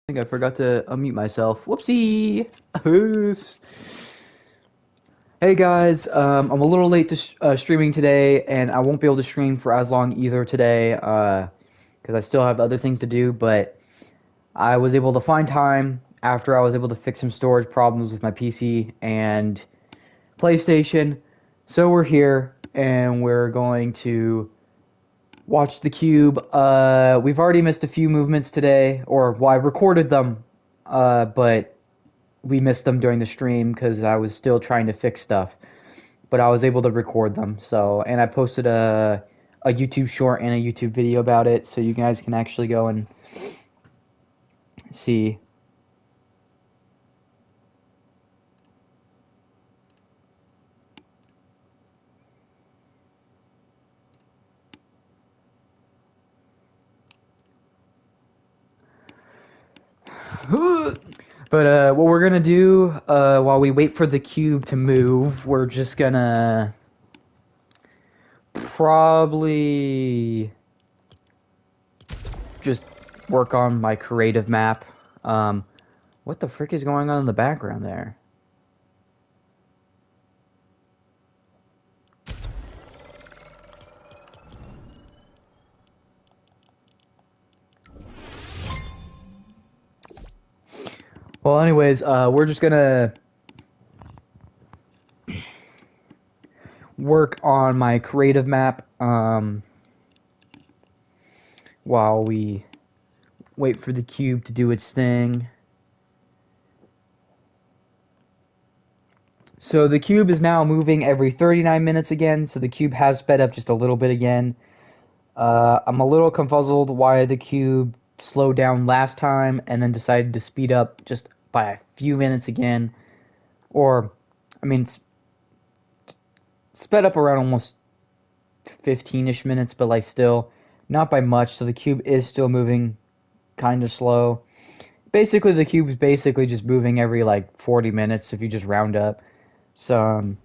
I think I forgot to unmute myself. Whoopsie! Hey guys, I'm a little late to streaming today, and I won't be able to stream for as long either today, because I still have other things to do, but I was able to find time after I was able to fix some storage problems with my PC and PlayStation. So we're here, and we're going to watch the Cube. We've already missed a few movements today, or well, I recorded them, but we missed them during the stream because I was still trying to fix stuff. But I was able to record them, so and I posted a YouTube short and a YouTube video about it, so you guys can actually go and see. But what we're gonna do while we wait for the cube to move, we're just gonna probably just work on my creative map. What the frick is going on in the background there? Well, anyways, we're just gonna work on my creative map while we wait for the cube to do its thing. So the cube is now moving every 39 minutes again, so the cube has sped up just a little bit again. I'm a little confuzzled why the cube slowed down last time and then decided to speed up just by a few minutes again. Or, I mean, sped up around almost 15-ish minutes, but like still not by much, so the cube is still moving kind of slow. Basically, the cube's basically just moving every like 40 minutes if you just round up. So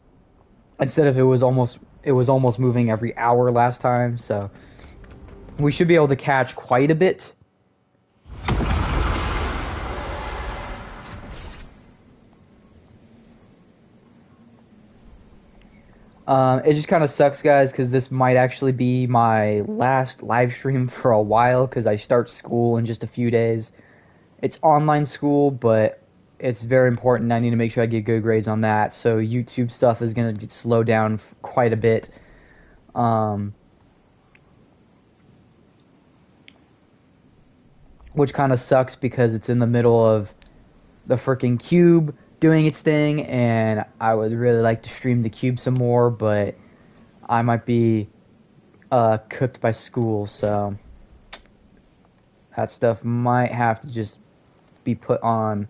instead of it was almost moving every hour last time, so we should be able to catch quite a bit. It just kind of sucks, guys, because this might actually be my last live stream for a while, because I start school in just a few days. It's online school, but it's very important. I need to make sure I get good grades on that, so YouTube stuff is going to slow down quite a bit. Which kind of sucks because it's in the middle of the freaking Cube doing its thing, and I would really like to stream the Cube some more, but I might be cooked by school, so that stuff might have to just be put on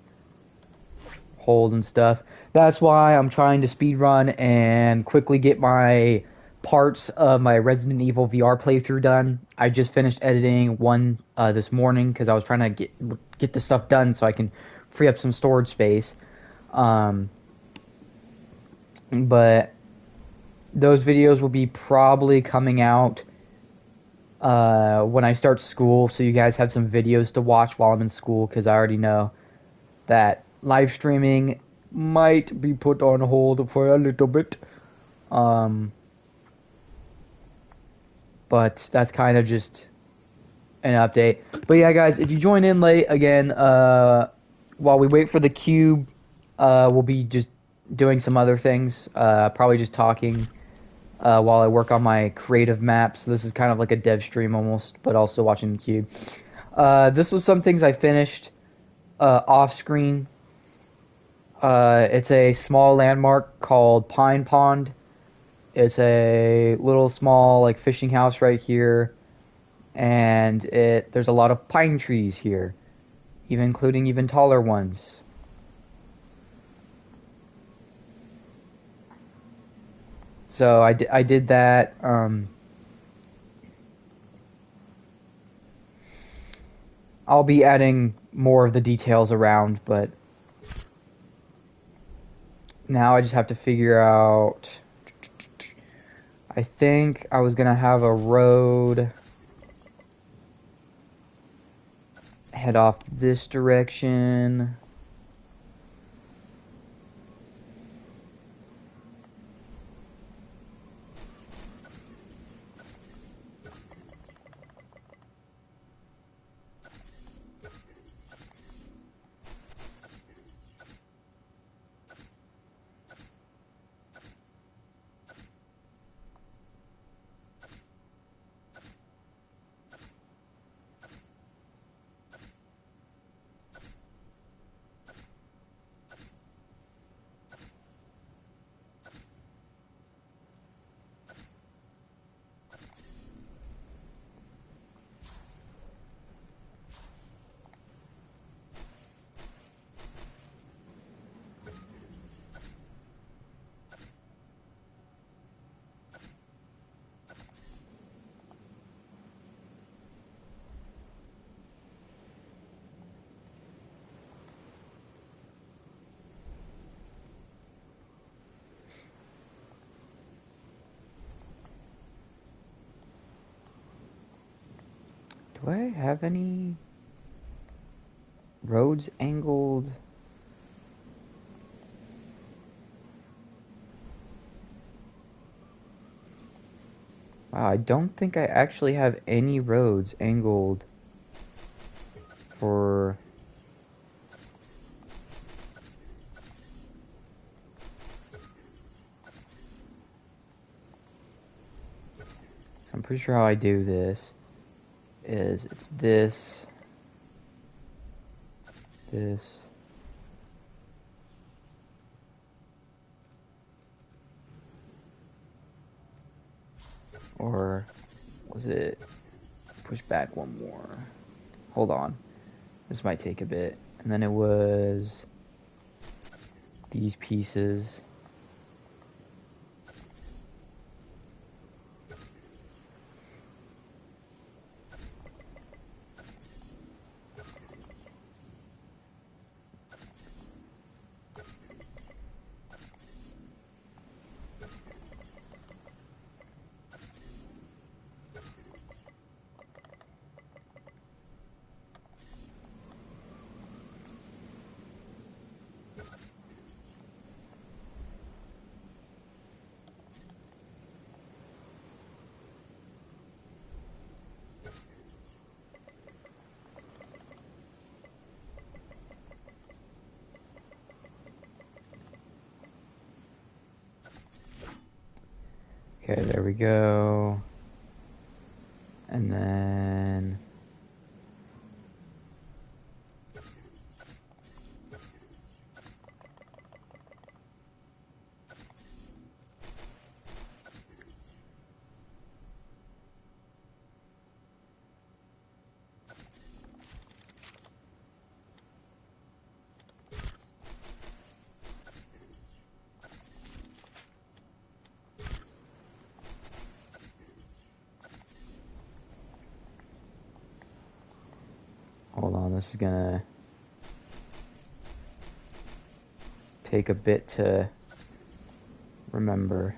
hold and stuff. That's why I'm trying to speedrun and quickly get my parts of my Resident Evil VR playthrough done. I just finished editing one this morning because I was trying to get the stuff done so I can free up some storage space. But those videos will be probably coming out when I start school, so you guys have some videos to watch while I'm in school, because I already know that live streaming might be put on hold for a little bit. But that's kind of just an update. But yeah, guys, if you join in late, again, while we wait for the cube, we'll be just doing some other things, probably just talking while I work on my creative map. So this is kind of like a dev stream almost, but also watching the cube. This was some things I finished off screen. It's a small landmark called Pine Pond. It's a little small like fishing house right here, and there's a lot of pine trees here, including even taller ones. So I did that. I'll be adding more of the details around, but now I just have to figure out. I think I was gonna have a road head off this direction. Do I have any roads angled? Wow, I don't think I actually have any roads angled for... So I'm pretty sure how I do this is it's this, or was it push back one more? Hold on, this might take a bit. And then it was these pieces. Okay, there we go. And then... Hold on, this is gonna take a bit to remember.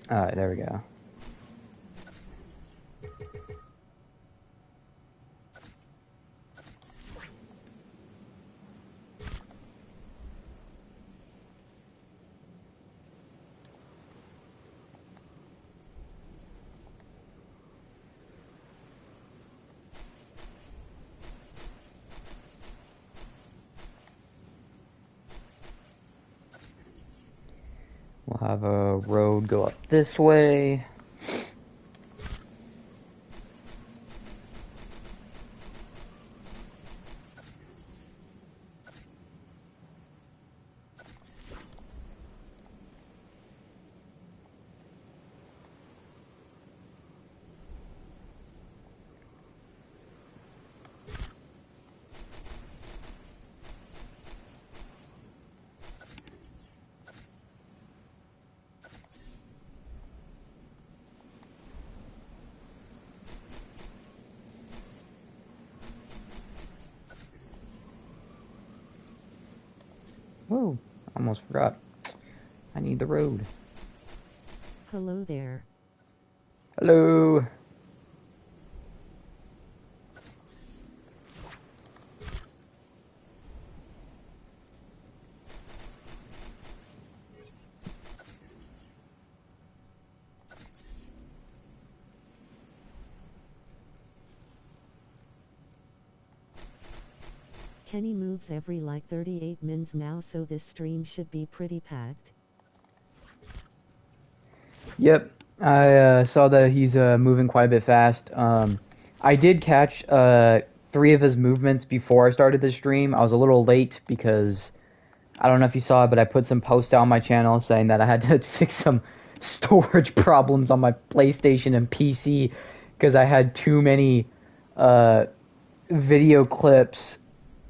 Alright, there we go. We'll have a road go up this way. Whoa, almost forgot. I need the road. Hello there. Hello. Kenny moves every like 38 mins now, so this stream should be pretty packed. Yep, I saw that he's moving quite a bit fast. I did catch 3 of his movements before I started the stream. I was a little late because I don't know if you saw it, but I put some posts out on my channel saying that I had to fix some storage problems on my PlayStation and PC because I had too many video clips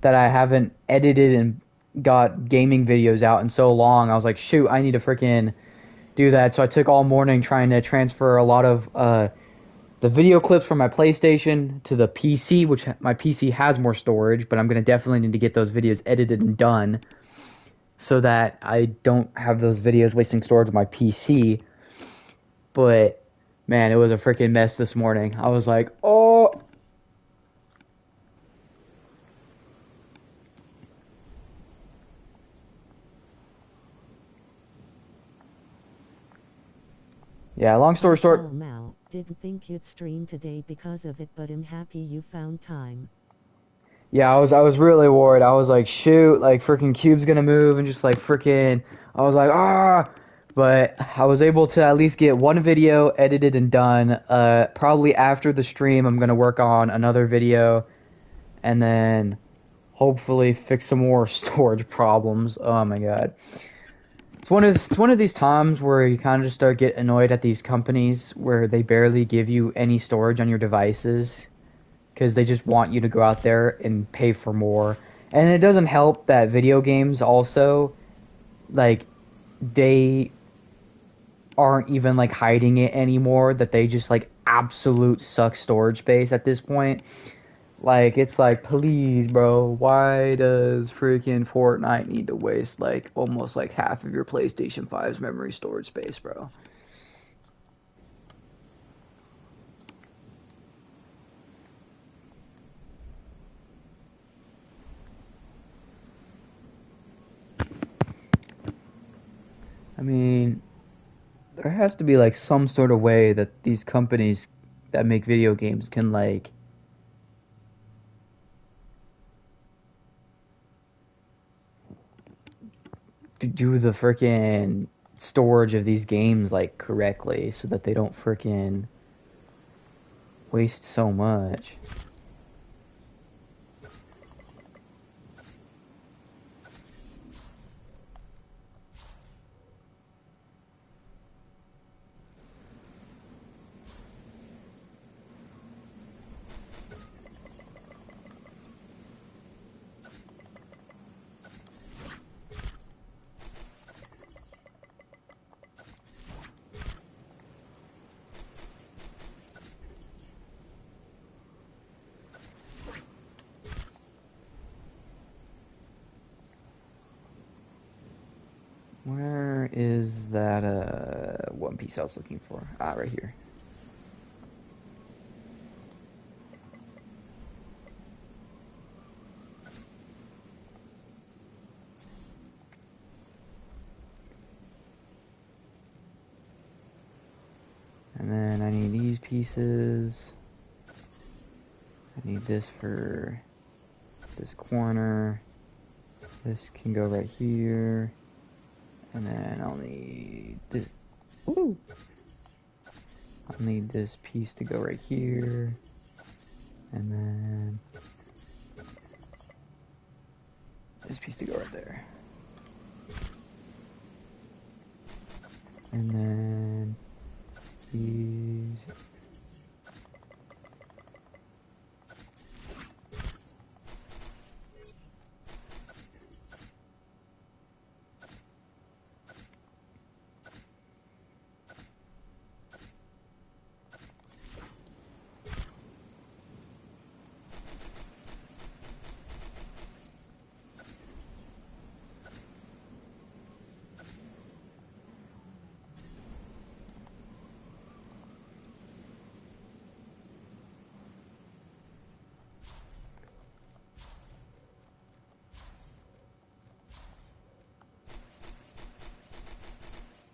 that I haven't edited and got gaming videos out in so long. I was like, shoot, I need to freaking do that. So I took all morning trying to transfer a lot of the video clips from my PlayStation to the PC, which my PC has more storage, but I'm going to definitely need to get those videos edited and done so that I don't have those videos wasting storage on my PC. But, man, it was a freaking mess this morning. I was like, oh... Yeah, long story short... Mal, didn't think you'd stream today because of it, but I'm happy you found time. Yeah, I was really worried. I was like, shoot, like freaking Cube's gonna move and just like freaking... I was like, ah! But I was able to at least get one video edited and done. Probably after the stream, I'm gonna work on another video and then hopefully fix some more storage problems. Oh my god. It's one of these times where you kind of just start get annoyed at these companies where they barely give you any storage on your devices because they just want you to go out there and pay for more. And it doesn't help that video games also, like, they aren't even like hiding it anymore, that they just like absolute suck storage space at this point. Like, it's like, please, bro, why does freaking Fortnite need to waste, like, almost, like, half of your PlayStation 5's memory storage space, bro? I mean, there has to be, like, some sort of way that these companies that make video games can, like, do the freaking storage of these games like correctly so that they don't freaking waste so much. Where is that, one piece I was looking for. Ah, right here. And then I need these pieces. I need this for this corner. This can go right here. And then I'll need this. Ooh! I'll need this piece to go right here. And then this piece to go right there. And then these.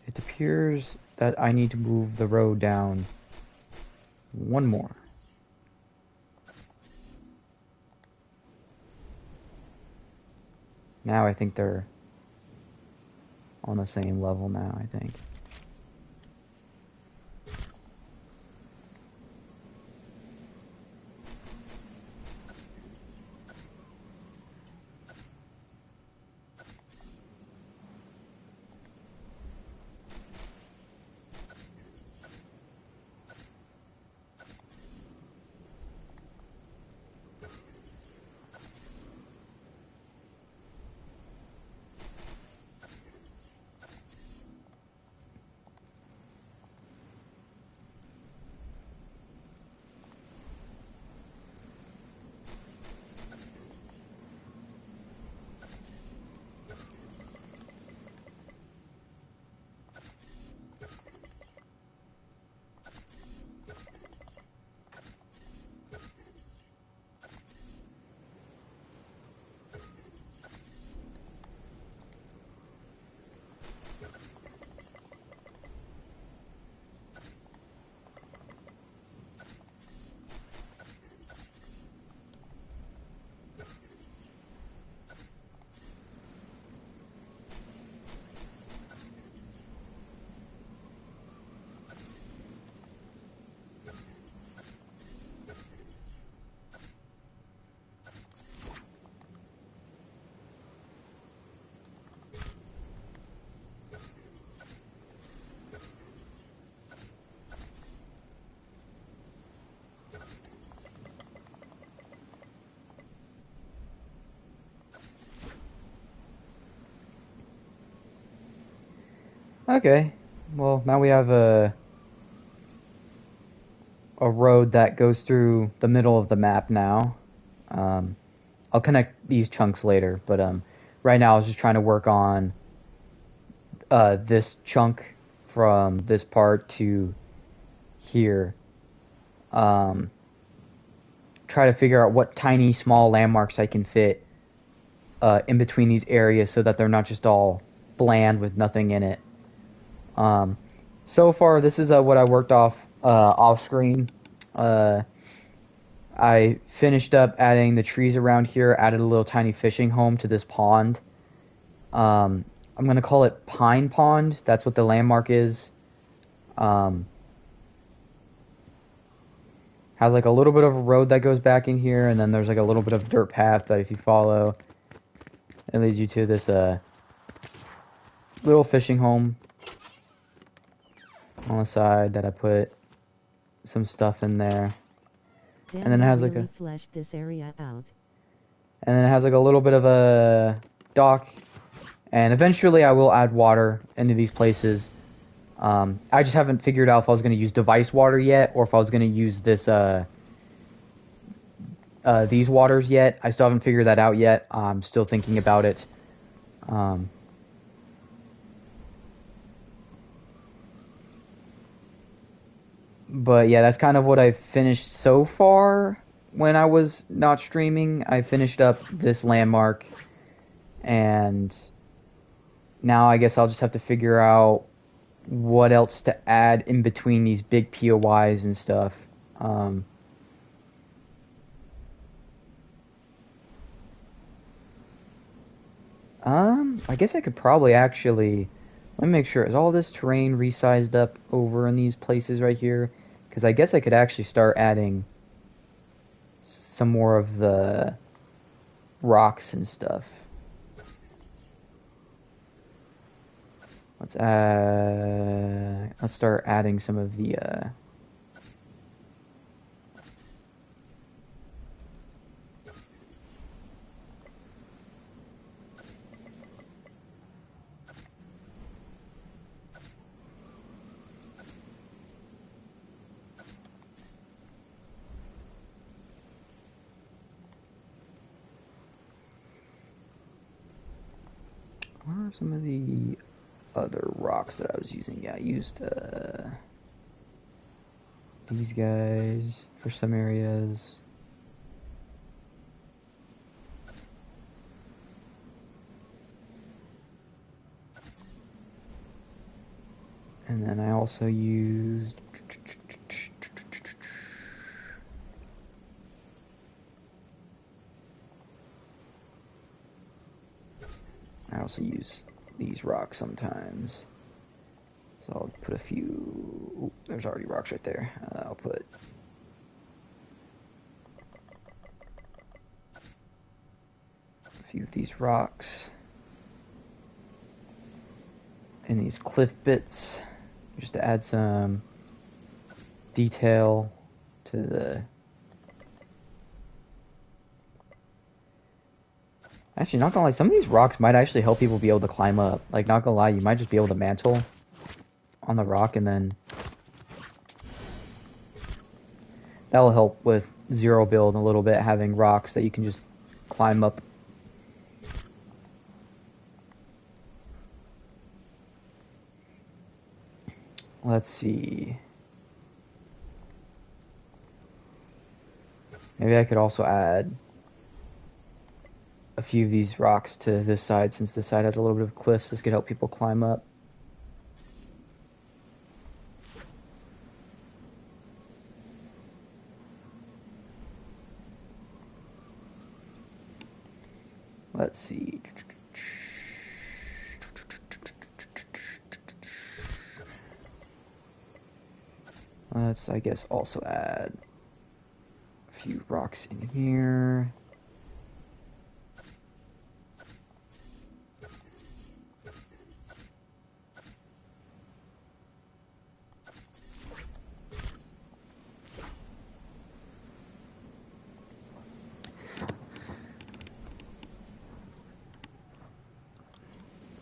It appears that I need to move the road down one more. Now I think they're on the same level now, I think. Okay, well now we have a road that goes through the middle of the map now. I'll connect these chunks later, but right now I was just trying to work on this chunk from this part to here. Try to figure out what tiny small landmarks I can fit in between these areas so that they're not just all bland with nothing in it. So far, this is what I worked off screen. I finished up adding the trees around here, added a little tiny fishing home to this pond. I'm going to call it Pine Pond. That's what the landmark is. Has like a little bit of a road that goes back in here, and then there's like a little bit of dirt path that if you follow, it leads you to this little fishing home on the side that I put some stuff in there. Dan, and then it has really like a fleshed this area out. And then it has like a little bit of a dock, and eventually I will add water into these places. I just haven't figured out if I was going to use device water yet, or if I was going to use this these waters yet. I still haven't figured that out yet. I'm still thinking about it. But yeah, that's kind of what I've finished so far when I was not streaming. I finished up this landmark, and now I guess I'll just have to figure out what else to add in between these big POIs and stuff. I guess I could probably actually, let me make sure, is all this terrain resized up over in these places right here? Because I guess I could actually start adding some more of the rocks and stuff. Let's start adding some of the where are some of the other rocks that I was using? Yeah, I used these guys for some areas. And then I also used these rocks sometimes. So I'll put a few. Ooh, there's already rocks right there. I'll put a few of these rocks and these cliff bits just to add some detail to the. Actually, not gonna lie, some of these rocks might actually help people be able to climb up. Like, not gonna lie, you might just be able to mantle on the rock, and then that'll help with zero build a little bit, having rocks that you can just climb up. Let's see. Maybe I could also add a few of these rocks to this side, since this side has a little bit of cliffs. This could help people climb up. Let's see. Let's, I guess, also add a few rocks in here.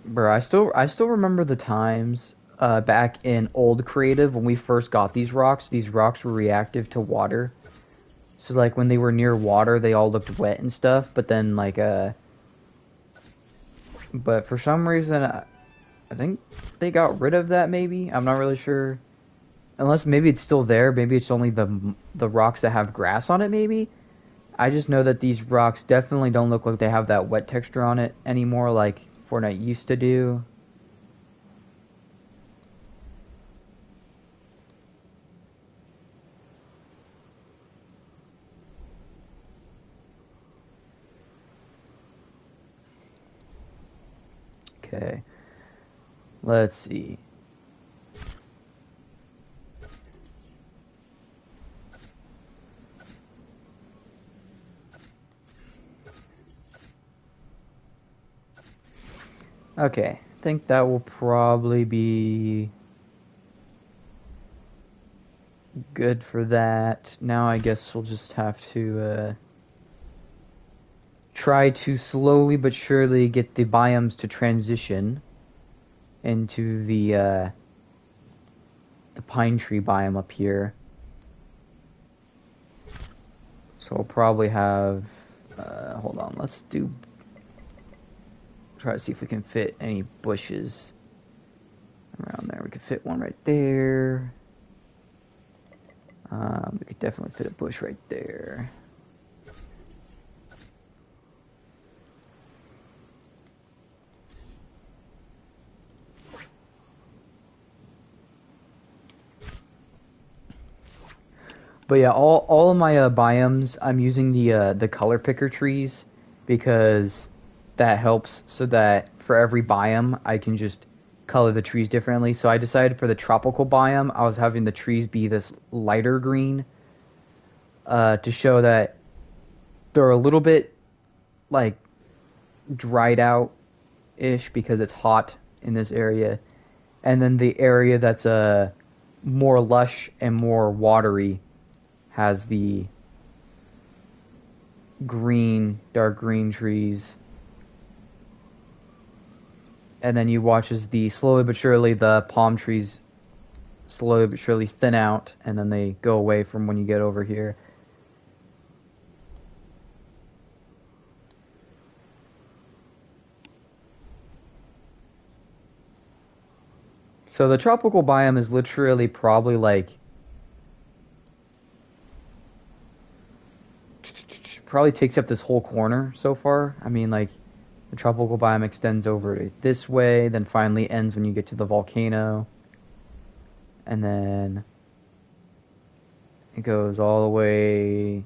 Bro, I still remember the times back in old creative when we first got these rocks. These rocks were reactive to water. So like when they were near water, they all looked wet and stuff, but then like but for some reason I think they got rid of that maybe. I'm not really sure. Unless maybe it's still there, maybe it's only the rocks that have grass on it maybe. I just know that these rocks definitely don't look like they have that wet texture on it anymore like Fortnite used to do. Okay. Let's see. Okay, I think that will probably be good for that. Now I guess we'll just have to try to slowly but surely get the biomes to transition into the pine tree biome up here. So we'll probably have hold on, let's try to see if we can fit any bushes around there. We could fit one right there. We could definitely fit a bush right there. But yeah, all of my biomes, I'm using the color picker trees because that helps so that for every biome I can just color the trees differently. So I decided for the tropical biome, I was having the trees be this lighter green to show that they're a little bit like dried out ish because it's hot in this area. And then the area that's more lush and more watery has the green, dark green trees. And then you watch as the slowly but surely the palm trees slowly but surely thin out, and then they go away from when you get over here. So the tropical biome is literally probably like probably takes up this whole corner so far. I mean, like the tropical biome extends over this way, then finally ends when you get to the volcano, and then it goes all the way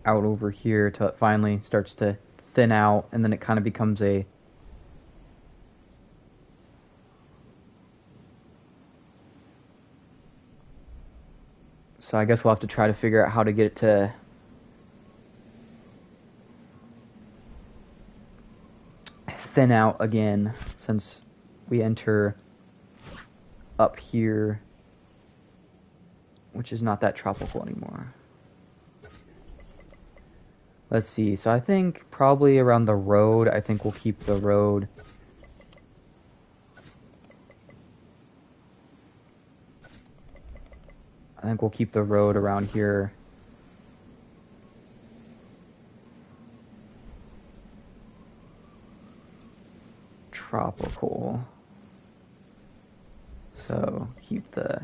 out over here till it finally starts to thin out, and then it kind of becomes a so I guess we'll have to try to figure out how to get it to thin out again since we enter up here, which is not that tropical anymore. Let's see. So I think probably around the road, I think we'll keep the road. I think we'll keep the road around here. Tropical. So keep the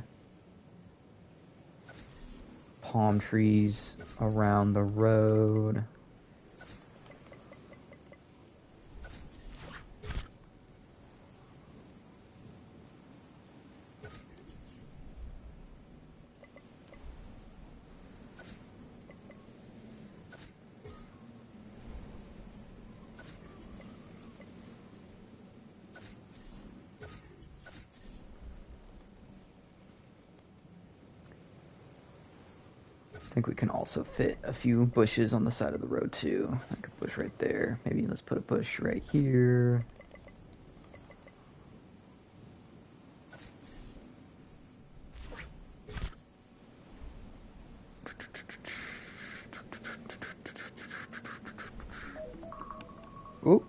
palm trees around the road. I think we can also fit a few bushes on the side of the road too. Like a bush right there. Maybe let's put a bush right here. Ooh.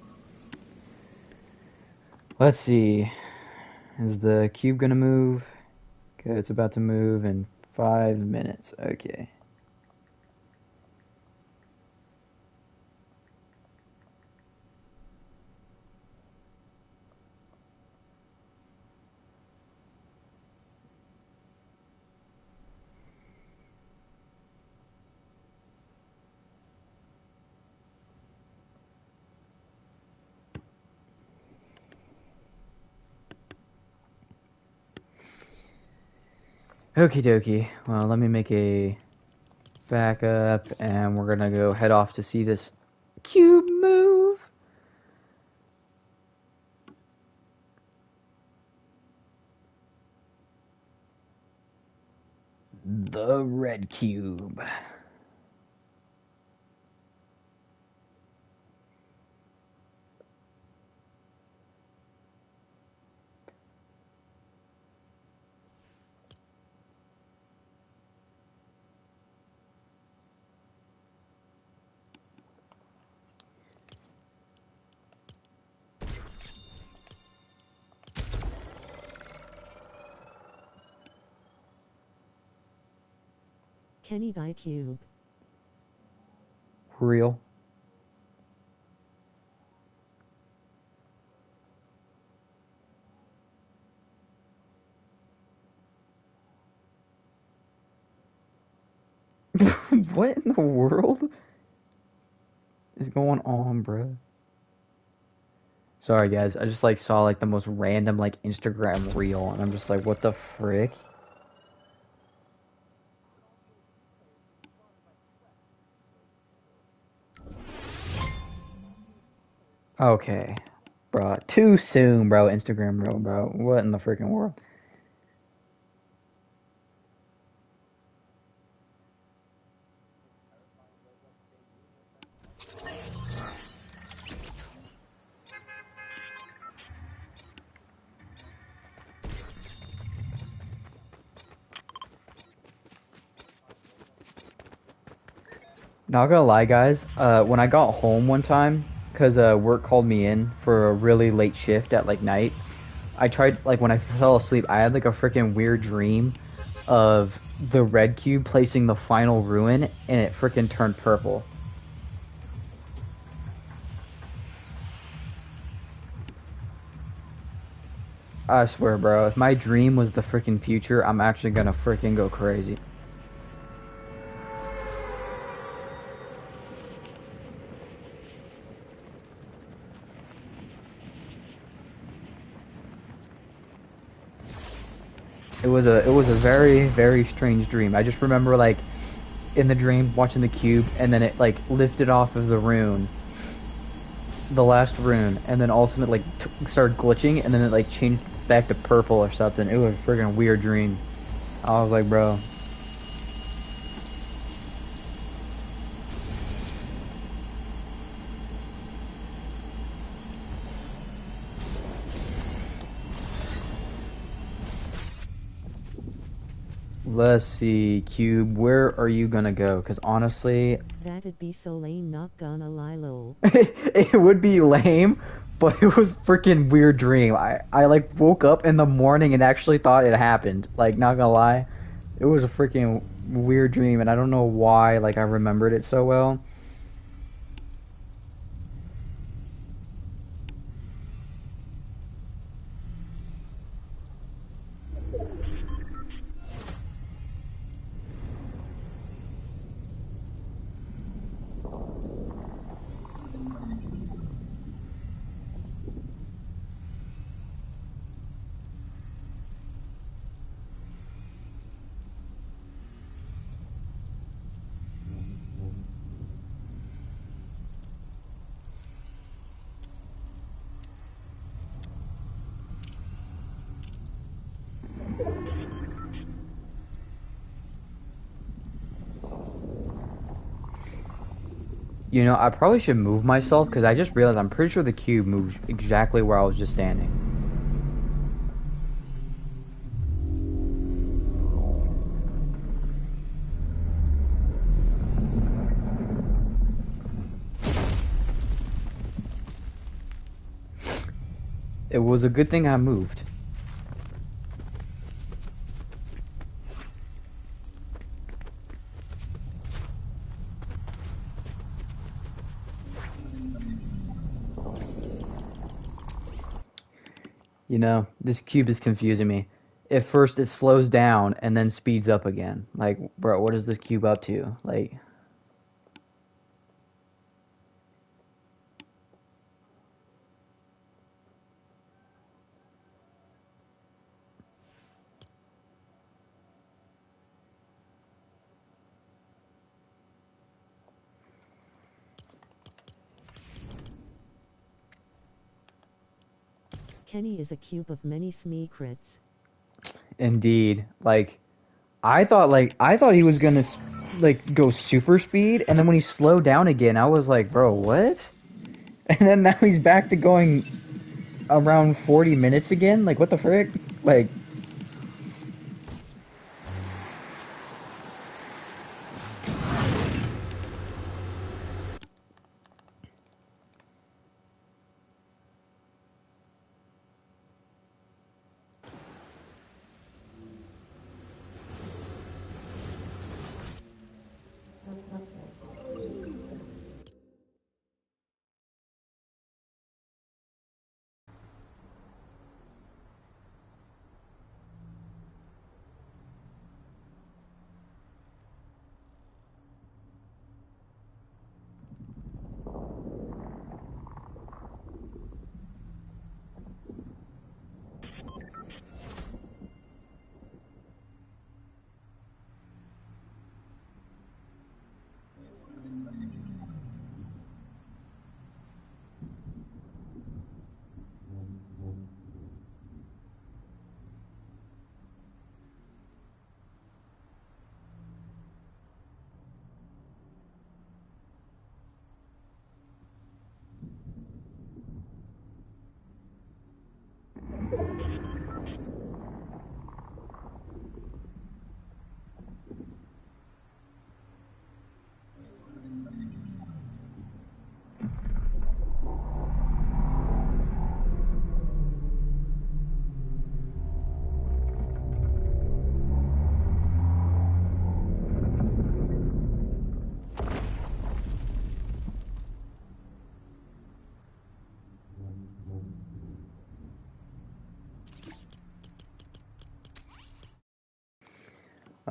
Let's see. Is the cube gonna move? Okay, it's about to move in 5 minutes. Okay. Okie dokie. Well, let me make a backup, and we're gonna go head off to see this cube move. The red cube. Kenny thy cube. Real. What in the world is going on, bro? Sorry, guys. I just like saw like the most random like Instagram reel, and I'm just like, what the frick? Okay, bro. Too soon, bro. Instagram reel, bro. What in the freaking world? Not gonna lie, guys. When I got home one time, cause work called me in for a really late shift at like night. I tried like when I fell asleep, I had like a freaking weird dream of the red cube placing the final ruin, and it freaking turned purple. I swear, bro. If my dream was the freaking future, I'm actually gonna freaking go crazy. It was a very very strange dream. I just remember like in the dream watching the cube, and then it like lifted off of the rune, the last rune, and then all of a sudden it like started glitching, and then it like changed back to purple or something. It was a freaking weird dream. I was like, bro. Let's see, Cube, where are you gonna go? Because honestly, That'd be so lame, not gonna lie, lol. it would be lame, but it was freaking weird dream. I like woke up in the morning and actually thought it happened. Like, not gonna lie, it was a freaking weird dream, and I don't know why. Like, I remembered it so well. You know, I probably should move myself because I just realized I'm pretty sure the cube moved exactly where I was just standing. It was a good thing I moved. You know, this cube is confusing me. At first it slows down and then speeds up again. Like, bro, what is this cube up to? Like, Kenny is a cube of many secrets. indeed. Like I thought he was gonna like go super speed, and then when he slowed down again, I was like, bro, what? And then now he's back to going around 40 minutes again? Like, what the frick? Like,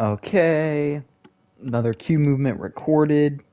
Okay. Another Q movement recorded.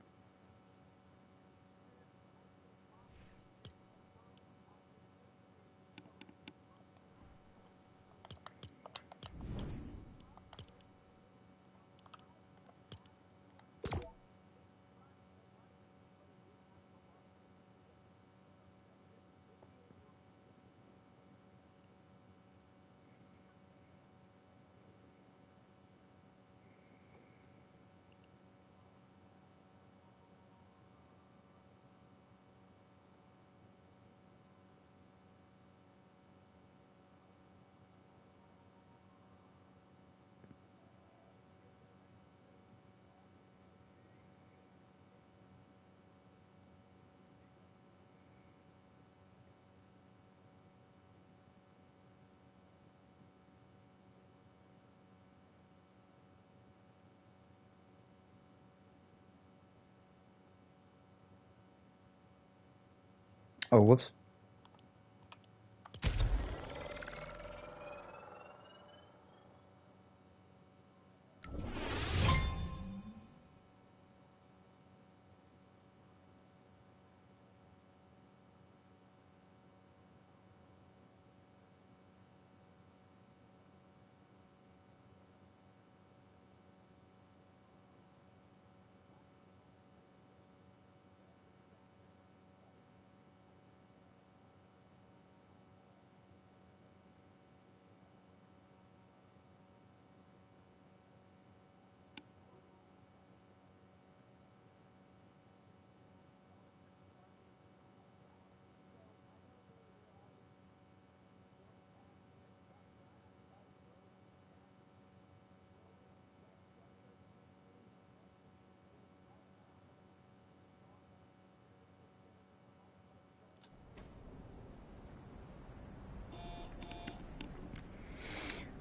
Oh, whoops.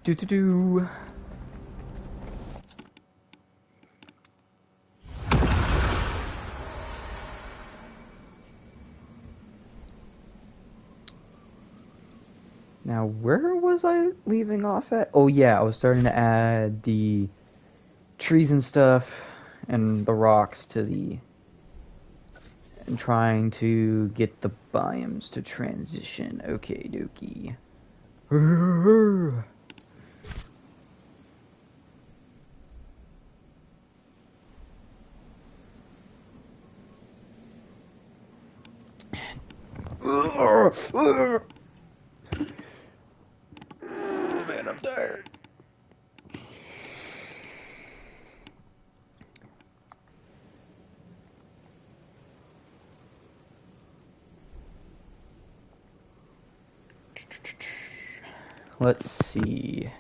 Do do do. Now, where was I leaving off at? Oh yeah, I was starting to add the trees and stuff and the rocks to the and trying to get the biomes to transition. Okay, dokie. Man, I'm tired. Let's see.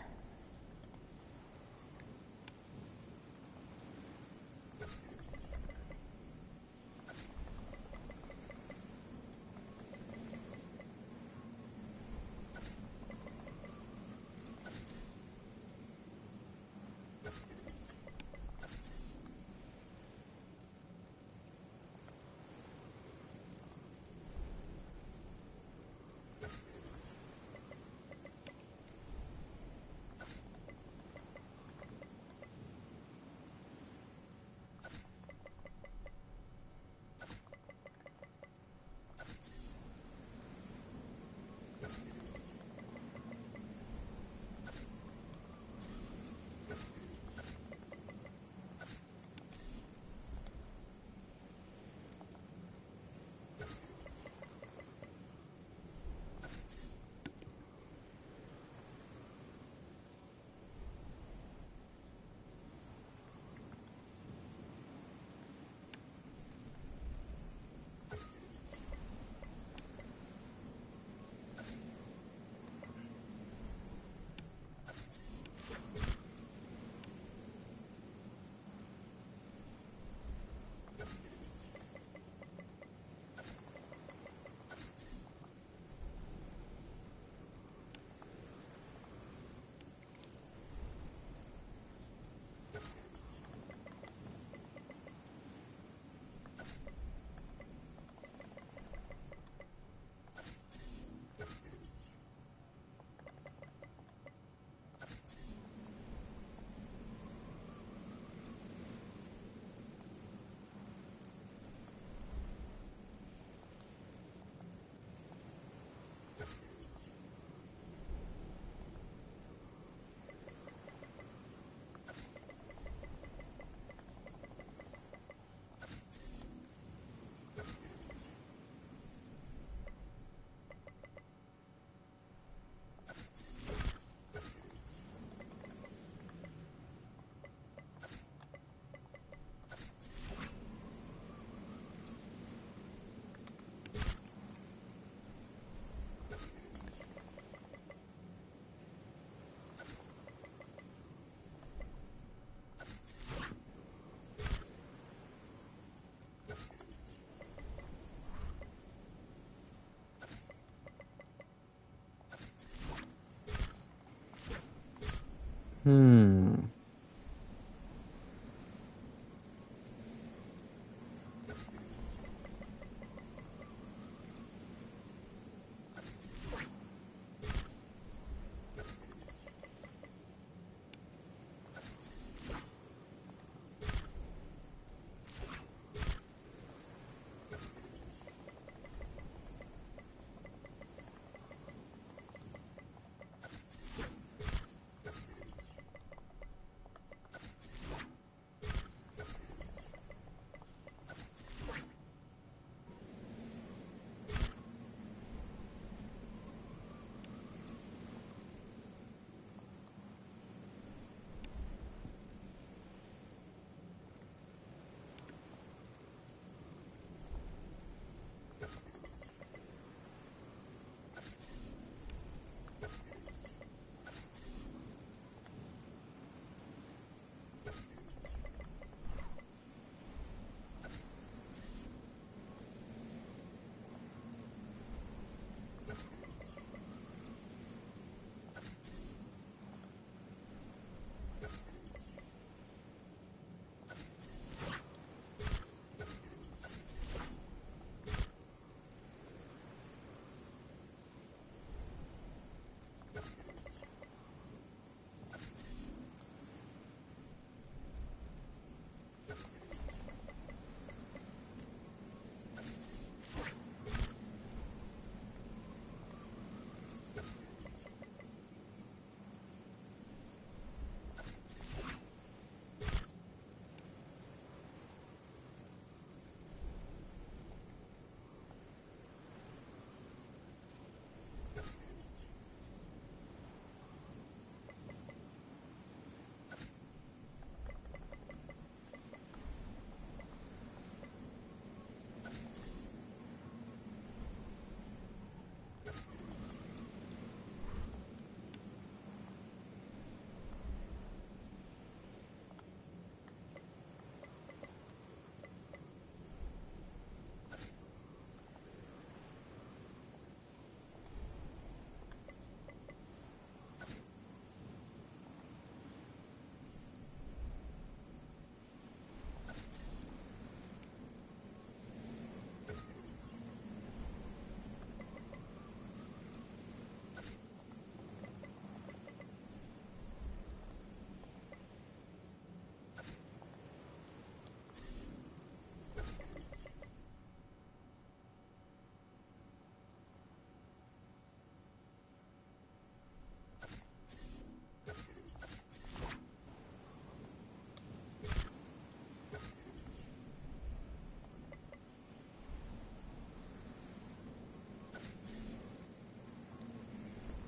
Hmm.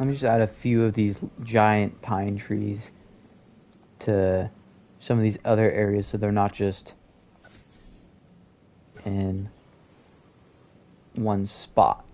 Let me just add a few of these giant pine trees to some of these other areas so they're not just in one spot.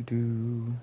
Do.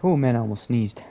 Oh man, I almost sneezed.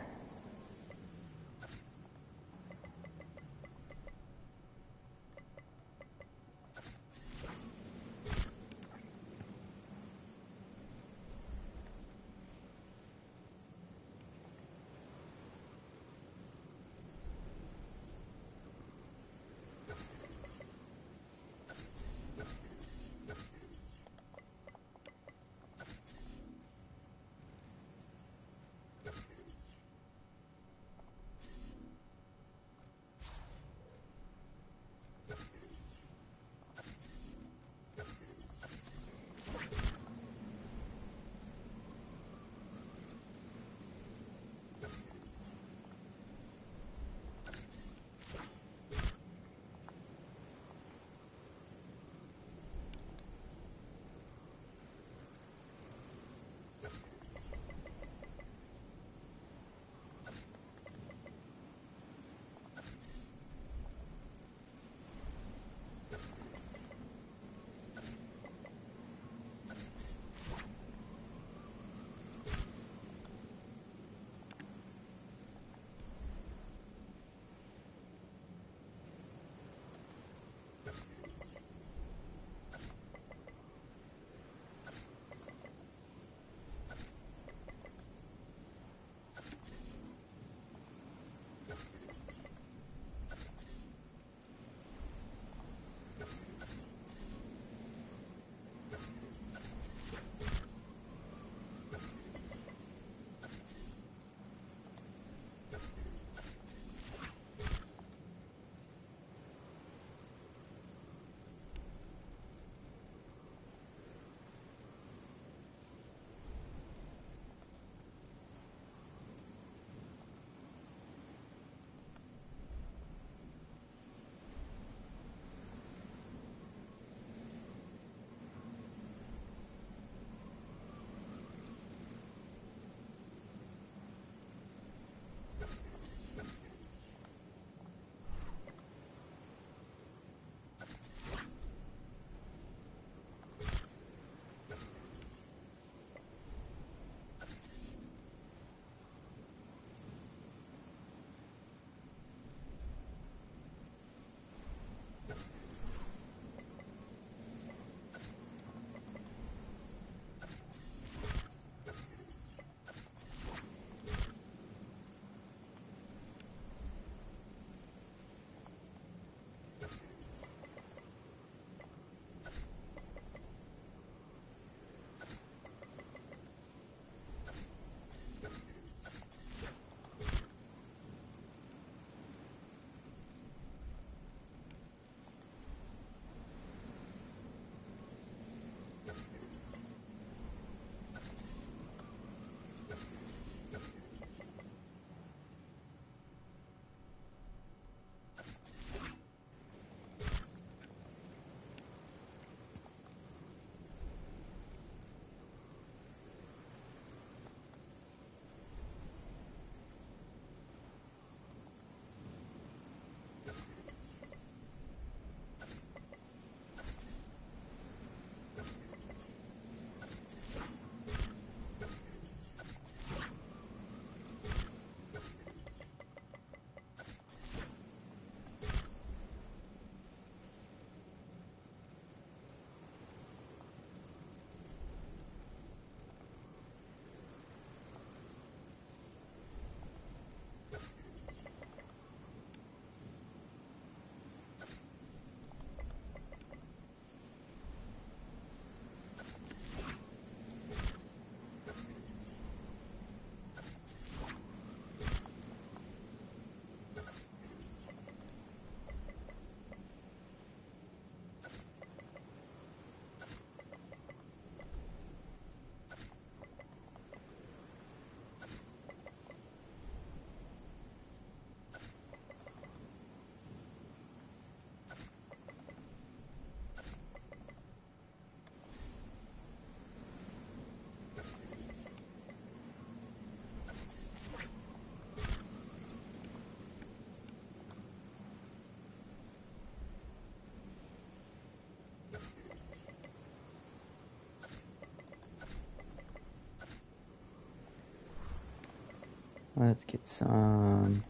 Let's get some.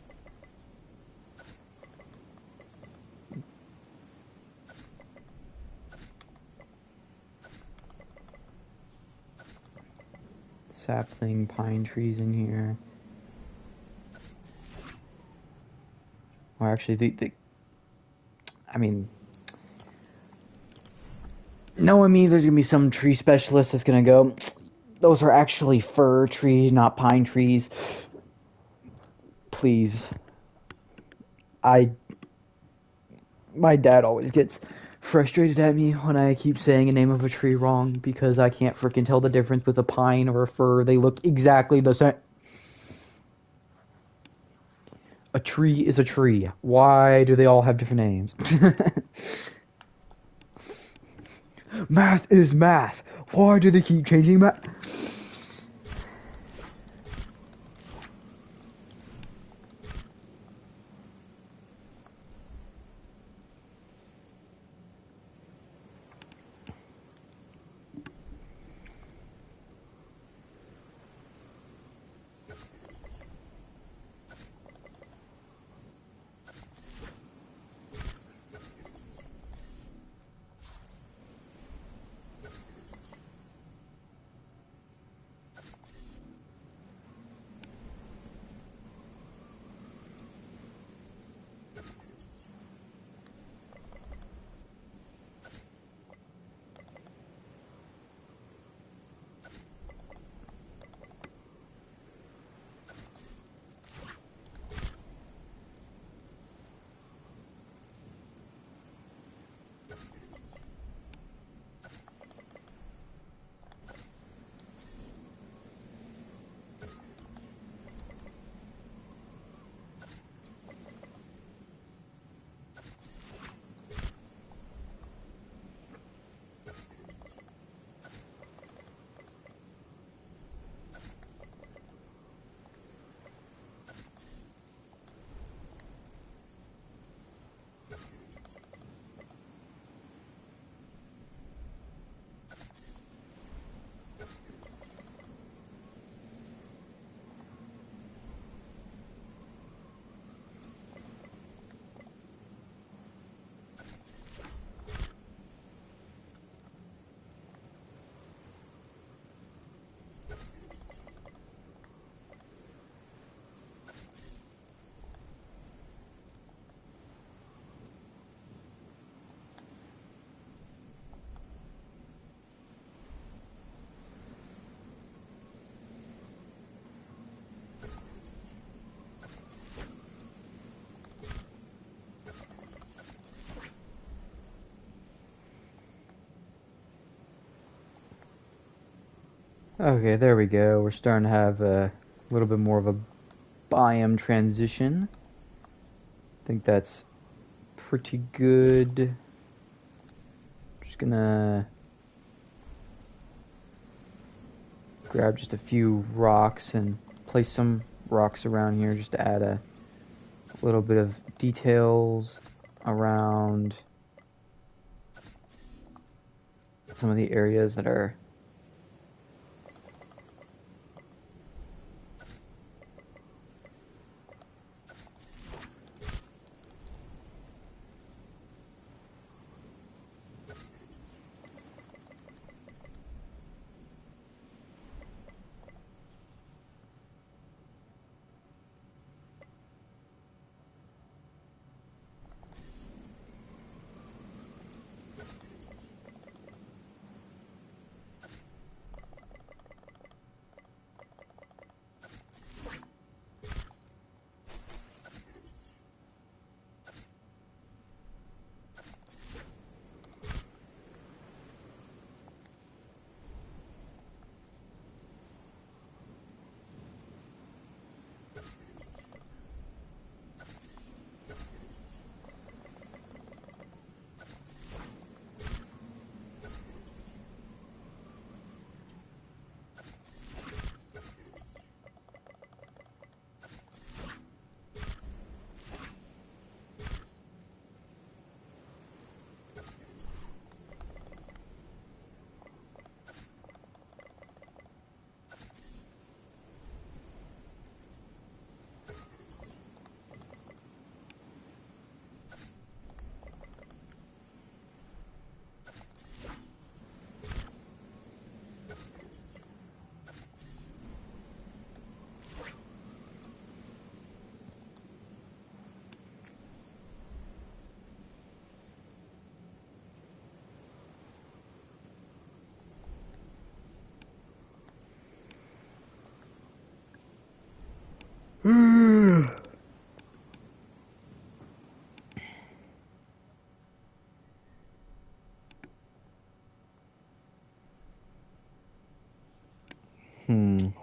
Sapling pine trees in here. Or actually, I mean, knowing me, there's gonna be some tree specialist that's gonna go, those are actually fir trees, not pine trees. Please. My dad always gets frustrated at me when I keep saying a name of a tree wrong because I can't freaking tell the difference with a pine or a fir. They look exactly the same. A tree is a tree. Why do they all have different names? Math is math. Why do they keep changing math? Okay, there we go. We're starting to have a little bit more of a biome transition. I think that's pretty good. Just gonna grab just a few rocks and place some rocks around here just to add a little bit of details around some of the areas that are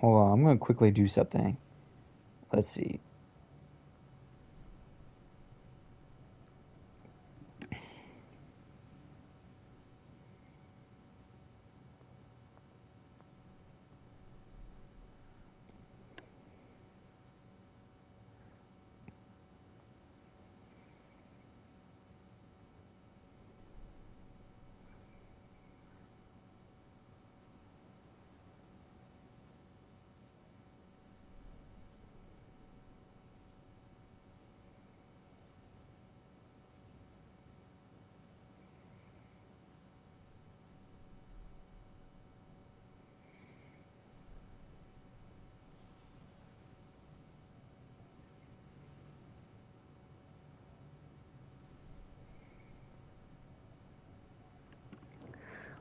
Hold on, I'm gonna quickly do something. Let's see.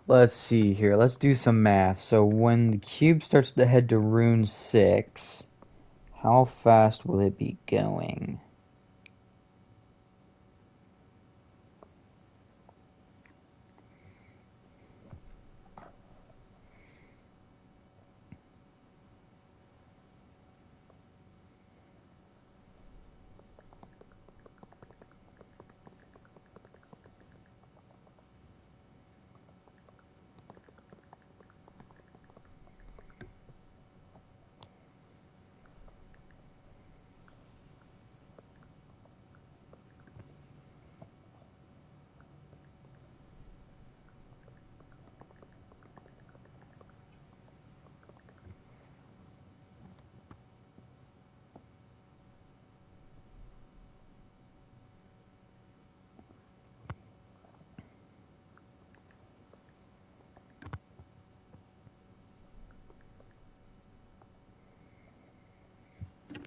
Let's see here. Let's do some math. So when the cube starts to head to rune 6, how fast will it be going?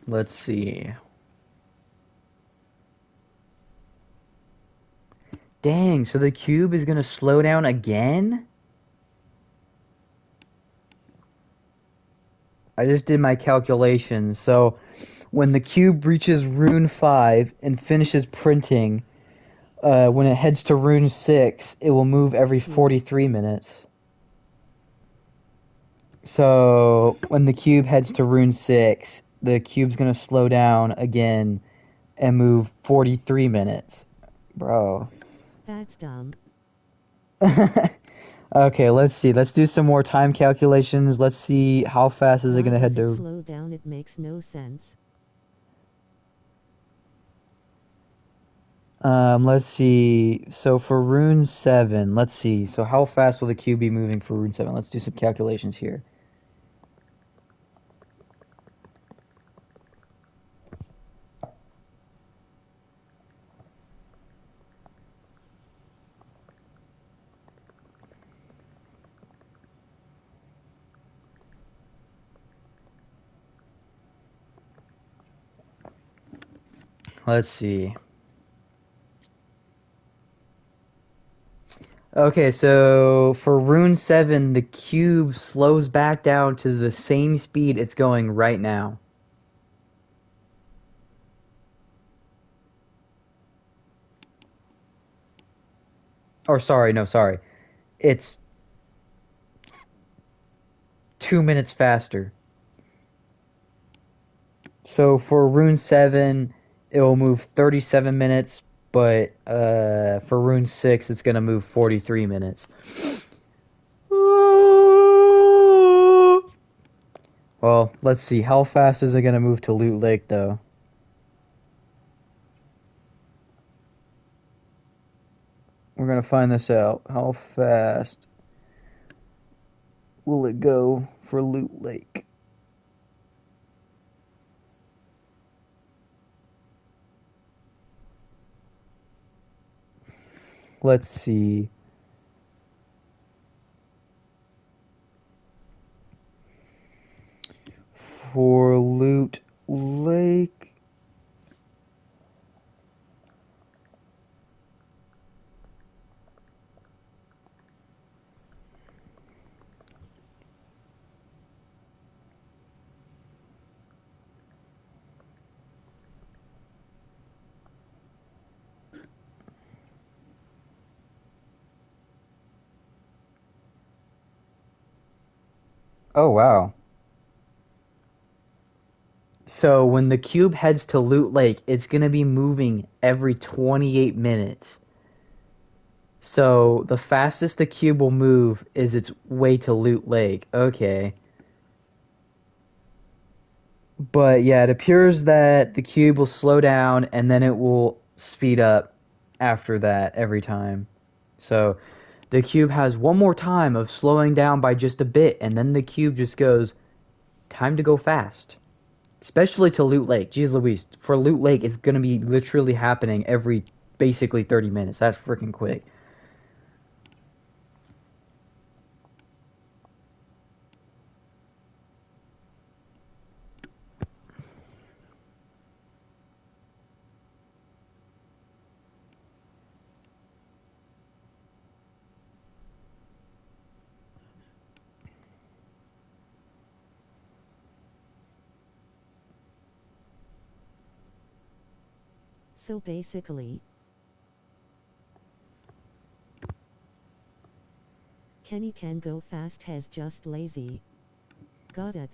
Let's see. Dang, so the cube is gonna slow down again? I just did my calculations. So when the cube reaches rune 5 and finishes printing, when it heads to rune 6, it will move every 43 minutes. So when the cube heads to rune 6, the cube's gonna slow down again and move 43 minutes. Bro. That's dumb. Okay, let's see. Let's do some more time calculations. Let's see how fast is it Why gonna does head it to... slow down? It makes no sense. Let's see. So for rune 7, let's see. So how fast will the cube be moving for rune 7? Let's do some calculations here. Let's see. Okay, so for rune 7, the cube slows back down to the same speed it's going right now. Or sorry, no, sorry. It's 2 minutes faster. So for rune 7, it will move 37 minutes, but for rune 6, it's gonna move 43 minutes. Well, let's see. How fast is it gonna move to Loot Lake, though? We're gonna find this out. How fast will it go for Loot Lake? Let's see. For Loot Lake. Oh, wow. So when the cube heads to Loot Lake, it's gonna be moving every 28 minutes. So the fastest the cube will move is its way to Loot Lake. Okay. But yeah, it appears that the cube will slow down and then it will speed up after that every time. So the cube has one more time of slowing down by just a bit, and then the cube just goes, time to go fast. Especially to Loot Lake. Jeez Louise, for Loot Lake, it's gonna be literally happening every basically 30 minutes. That's freaking quick. So basically, Kenny can go fast, has just lazy. Got it.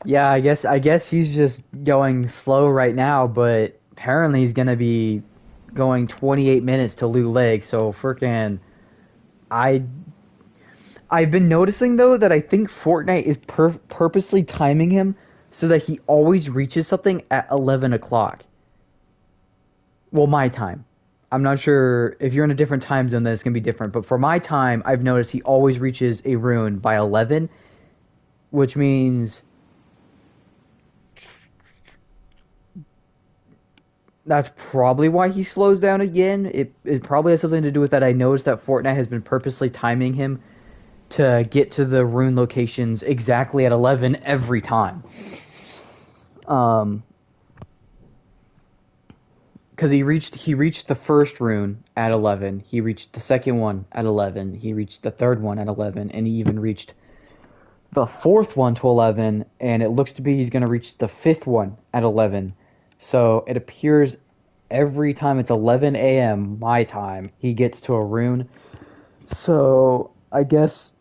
Yeah, I guess he's just going slow right now, but apparently he's gonna be going 28 minutes to Loot Lake, so freaking I I've been noticing though that I think Fortnite is purposely timing him so that he always reaches something at 11 o'clock. Well, my time. I'm not sure if you're in a different time zone, then it's gonna be different. But for my time, I've noticed he always reaches a rune by 11, which means that's probably why he slows down again. It probably has something to do with that. I noticed that Fortnite has been purposely timing him to get to the rune locations exactly at 11 every time. Because he reached the first rune at 11. He reached the second one at 11. He reached the third one at 11, and he even reached the fourth one to 11. And it looks to be he's gonna reach the fifth one at 11. So it appears every time it's 11 a.m. my time, he gets to a rune. So I guess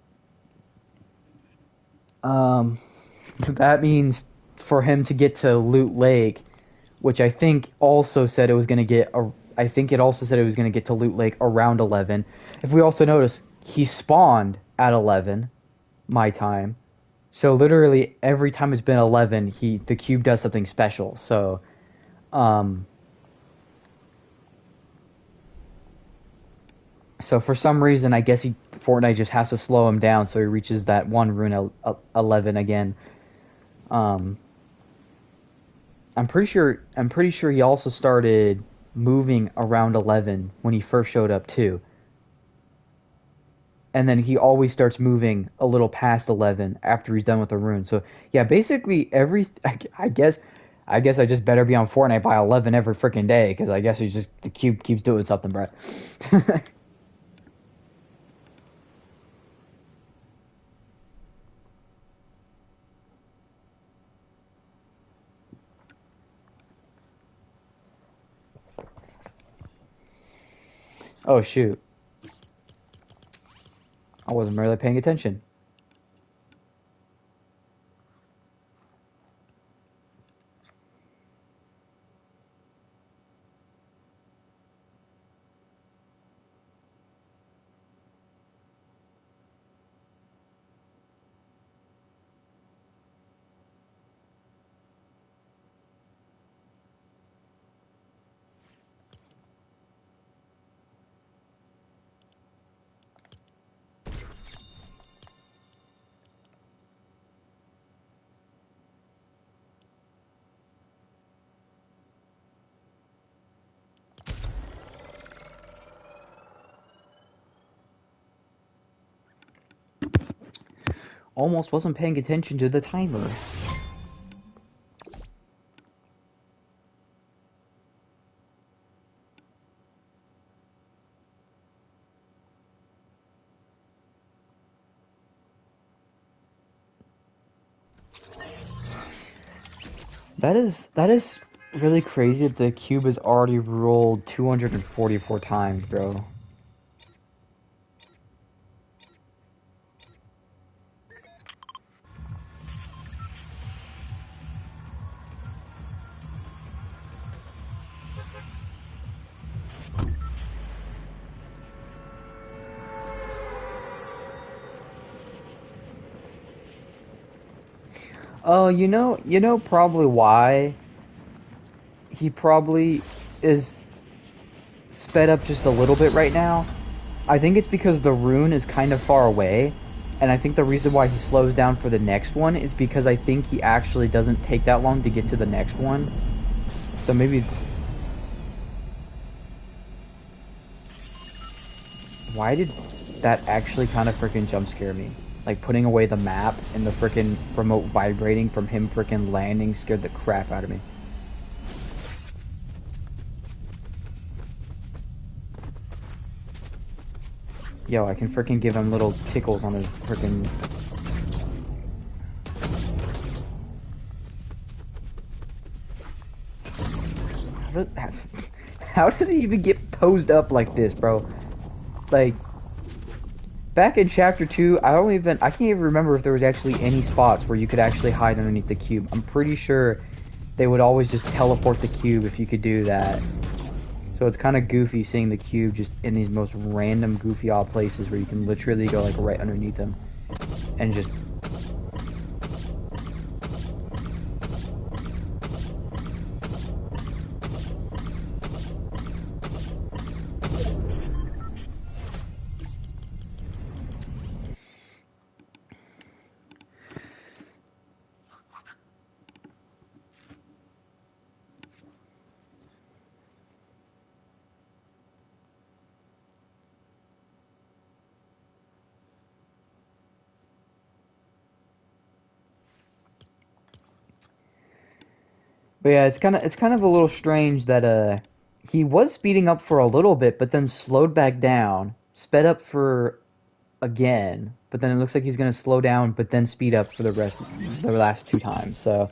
that means for him to get to Loot Lake, which I think also said it was going to get I think it also said it was going to get to Loot Lake around 11. If we also notice, he spawned at 11 my time. So literally every time it's been 11, the cube does something special. Um so for some reason I guess Fortnite just has to slow him down so he reaches that one rune at 11 again. Um I'm pretty sure he also started moving around 11 when he first showed up too. And then he always starts moving a little past 11 after he's done with the rune. So, yeah, basically I guess I just better be on Fortnite by 11 every freaking day cuz I guess the cube keeps doing something, bro. Oh shoot. I wasn't really paying attention. Almost wasn't paying attention to the timer. That is really crazy that the cube has already rolled 244 times, bro. Oh, you know probably why he probably is sped up just a little bit right now. I think it's because the rune is kind of far away, and I think the reason why he slows down for the next one is because I think he actually doesn't take that long to get to the next one. So maybe why did that actually kind of freaking jump scare me? Like putting away the map and the freaking remote vibrating from him freaking landing scared the crap out of me. Yo, I can freaking give him little tickles on his freaking. How does, how does he even get posed up like this, bro? Like back in chapter 2, I can't even remember if there was actually any spots where you could actually hide underneath the cube. I'm pretty sure they would always just teleport the cube if you could do that. So it's kind of goofy seeing the cube just in these most random goofy odd places where you can literally go like right underneath them and just. But yeah, it's kind of a little strange that he was speeding up for a little bit, but then slowed back down, sped up for again, but then it looks like he's gonna slow down, but then speed up for the last two times. So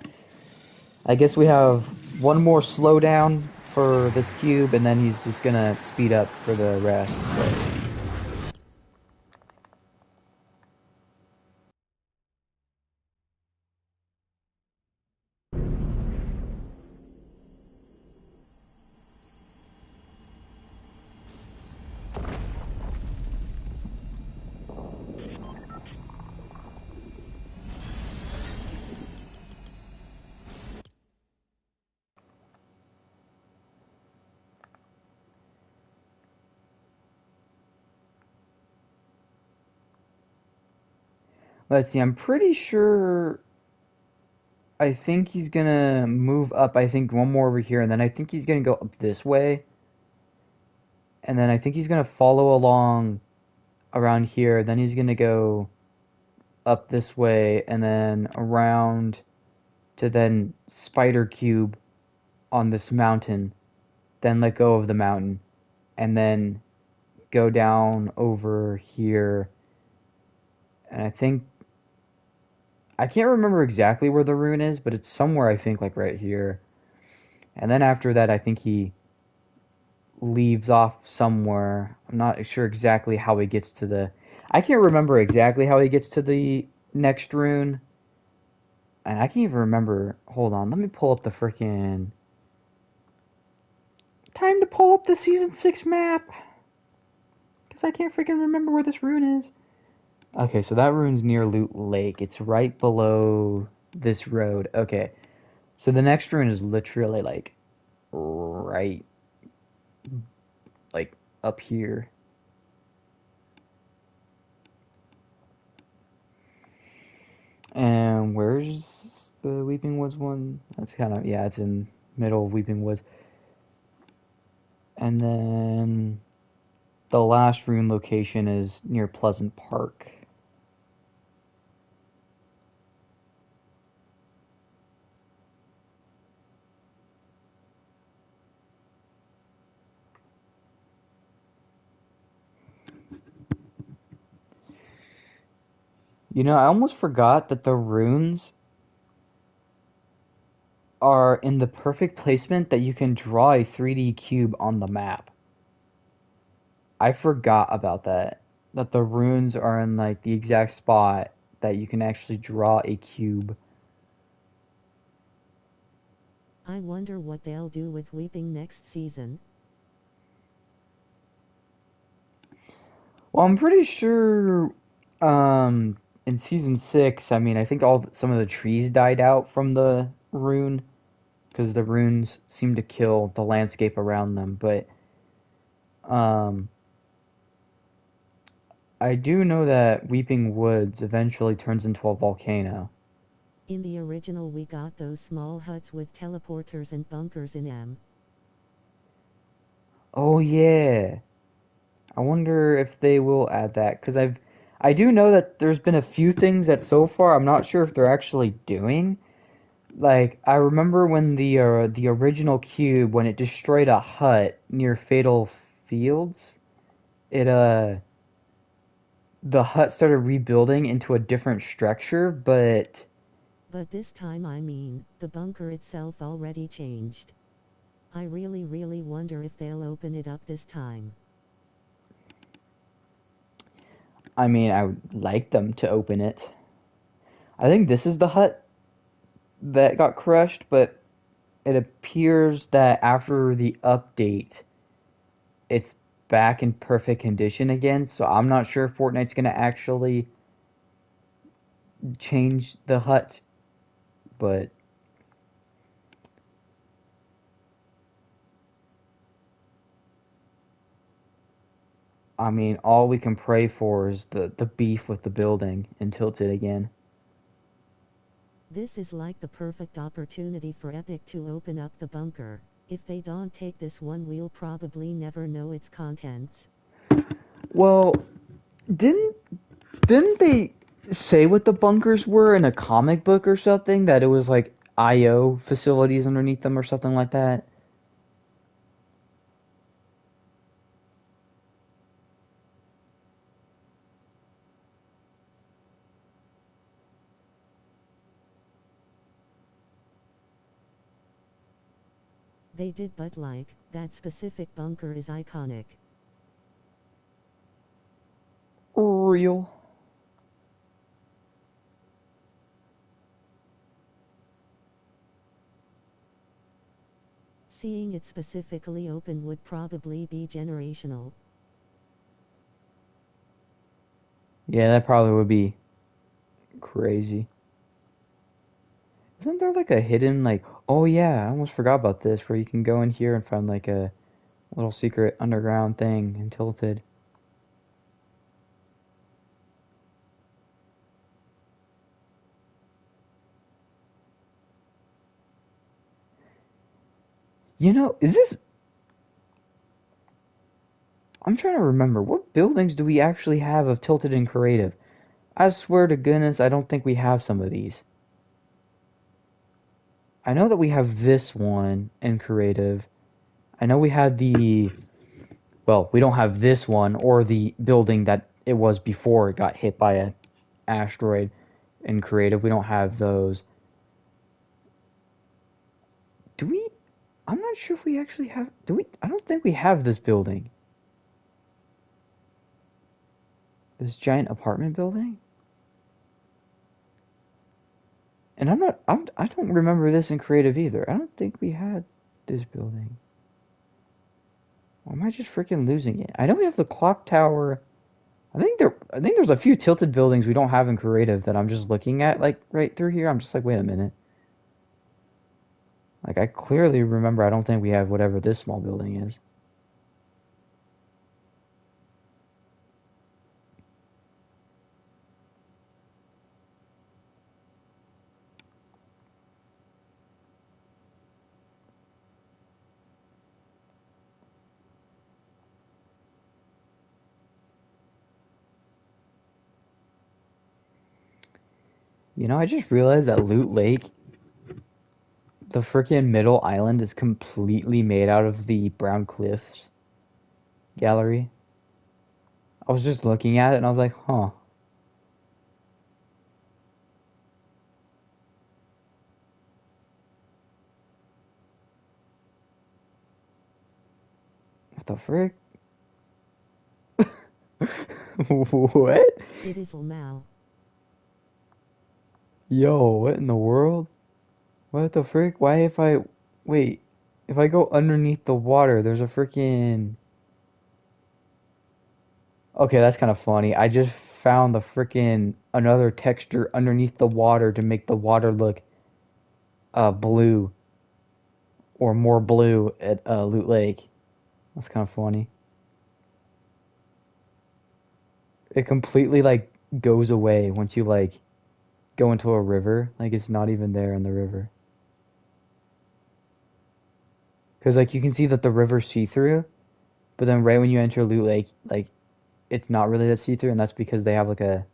I guess we have one more slowdown for this cube, and then he's just gonna speed up for the rest. But let's see. I'm pretty sure. I think he's gonna move up. I think one more over here, and then I think he's gonna go up this way, and then I think he's gonna follow along around here. Then he's gonna go up this way, and then around to then Spider Cube on this mountain. Then let go of the mountain, and then go down over here. And I can't remember exactly where the rune is, but it's somewhere I think like right here. And then after that, I think he leaves off somewhere. I'm not sure exactly how he gets to the. I can't remember exactly how he gets to the next rune. And I can't even remember. Hold on, let me pull up the freaking. Time to pull up the season 6 map. Because I can't freaking remember where this rune is. Okay, so that rune's near Loot Lake. It's right below this road. Okay, so the next rune is literally like right, like up here. And where's the Weeping Woods one? That's kind of, yeah, it's in middle of Weeping Woods. And then the last rune location is near Pleasant Park. I almost forgot that the runes are in the perfect placement that you can draw a 3D cube on the map. I forgot about that. That the runes are in like the exact spot that you can actually draw a cube. I wonder what they'll do with Weeping next season. Well, I'm pretty sure in season 6, I mean, I think some of the trees died out from the rune because the runes seem to kill the landscape around them. But um, I do know that Weeping Woods eventually turns into a volcano. In the original we got those small huts with teleporters and bunkers in them. Oh yeah. I wonder if they will add that because I do know that there's been a few things that so far I'm not sure if they're actually doing. Like I remember when the original cube when it destroyed a hut near Fatal Fields, it the hut started rebuilding into a different structure, but But this time I mean, the bunker itself already changed. I really wonder if they'll open it up this time. I mean I would like them to open it. I think this is the hut that got crushed, but it appears that after the update it's back in perfect condition again, so I'm not sure if Fortnite's gonna actually change the hut, but I mean, all we can pray for is the beef with the building and Tilted again. This is like the perfect opportunity for Epic to open up the bunker. If they don't take this one, we'll probably never know its contents. Well, didn't didn't they say what the bunkers were in a comic book or something? That it was like IO facilities underneath them or something like that? They did, but like, that specific bunker is iconic. Real. Seeing it specifically open would probably be generational. Yeah, that probably would be crazy. Isn't there like a hidden like oh yeah, I almost forgot about this where you can go in here and find like a little secret underground thing in Tilted. You know, is this I'm trying to remember what buildings do we actually have of Tilted and Creative? I swear to goodness, I don't think we have some of these. I know that we have this one in Creative. I know we had well, we don't have this one or the building that it was before it got hit by a asteroid in Creative. We don't have those. Do we? I'm not sure if we actually have. Do we? I don't think we have this building. This giant apartment building. And I'm not. I don't remember this in Creative either. I don't think we had this building. Or am I just freaking losing it? I know we have the clock tower. I think there's a few tilted buildings we don't have in Creative that I'm just looking at like right through here. I'm just like, wait a minute. Like I clearly remember I don't think we have whatever this small building is. You know, I just realized that Loot Lake, the freaking middle island is completely made out of the Brown Cliffs gallery. I was just looking at it and I was like, huh, what the frick? What? It is Mao. Yo, what in the world? What the frick? Why if I wait, if I go underneath the water, there's a freaking okay, that's kind of funny. I just found the freaking another texture underneath the water to make the water look blue or more blue at Loot Lake. That's kind of funny. It completely like goes away once you like go into a river. Like it's not even there in the river. Because like you can see that the river's see-through, but then right when you enter Loot Lake, like it's not really that see-through, and that's because they have like a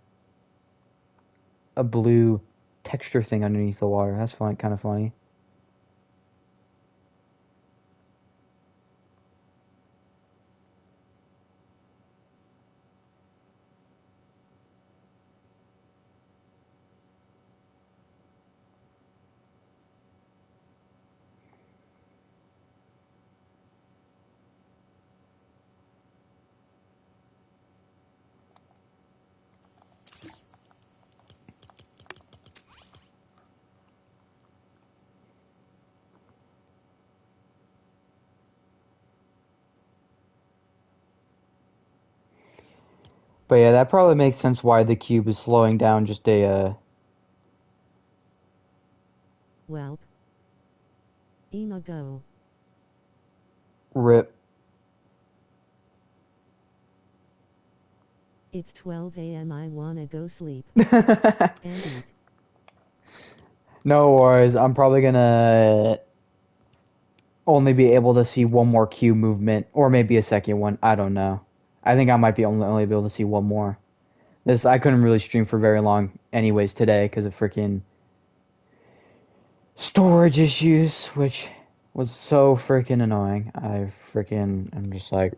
blue texture thing underneath the water. That's fun, kind of funny. But yeah, that probably makes sense why the cube is slowing down just a Welp. Ema go. rip. It's 12 a.m. I wanna go sleep. And eat. No worries. I'm probably gonna only be able to see one more cube movement, or maybe a second one. I don't know. I think I might be only be able to see one more. This I couldn't really stream for very long, anyways, today because of freaking storage issues, which was so freaking annoying. I'm just like,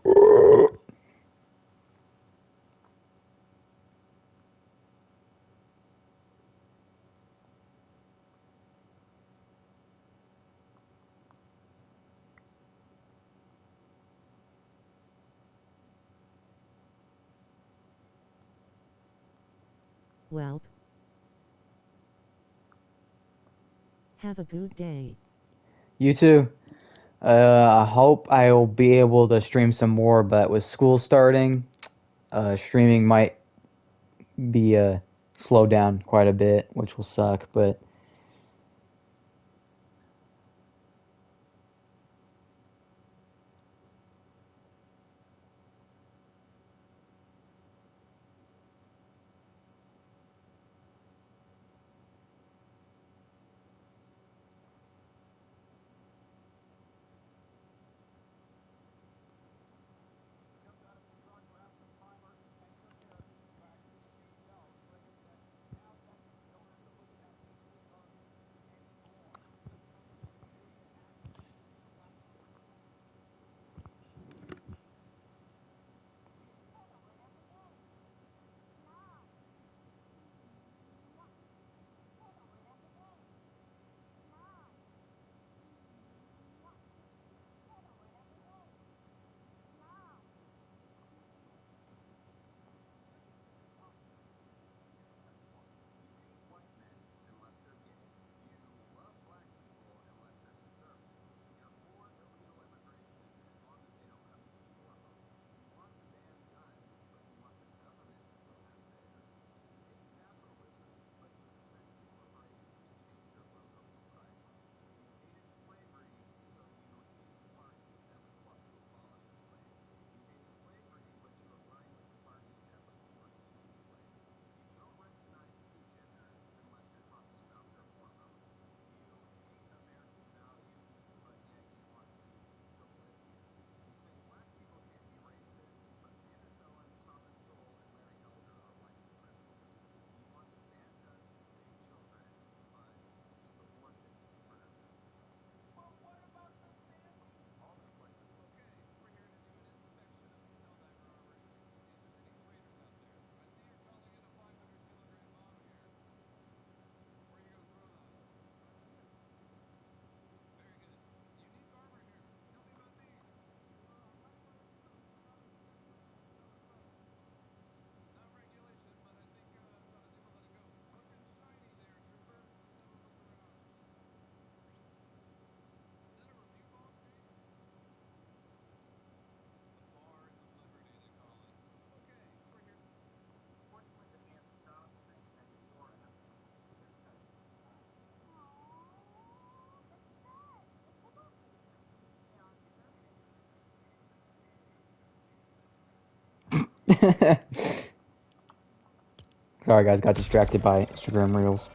Welp. Have a good day. you too. I hope I'll be able to stream some more, but with school starting, streaming might be slowed down quite a bit, which will suck. But Sorry guys, got distracted by Instagram Reels.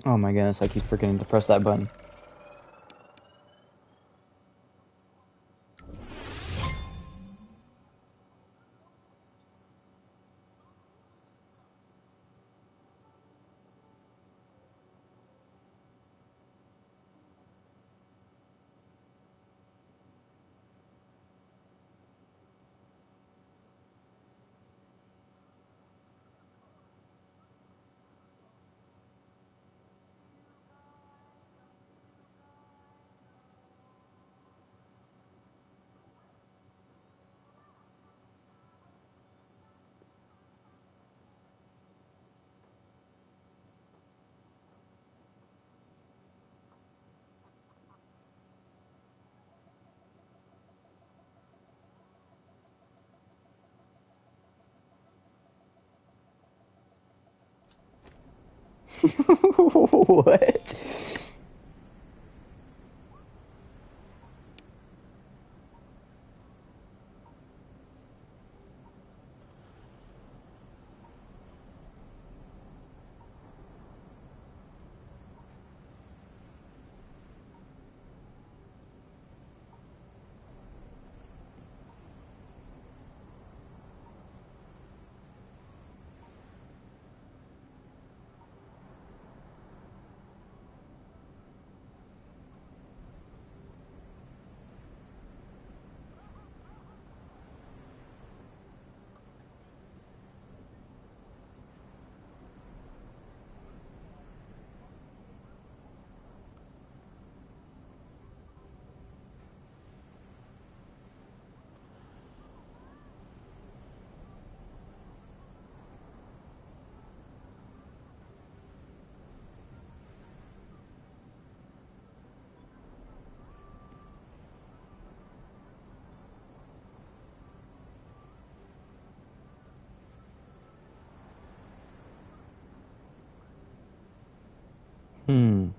Oh my goodness, I keep forgetting to press that button. What? Hmm.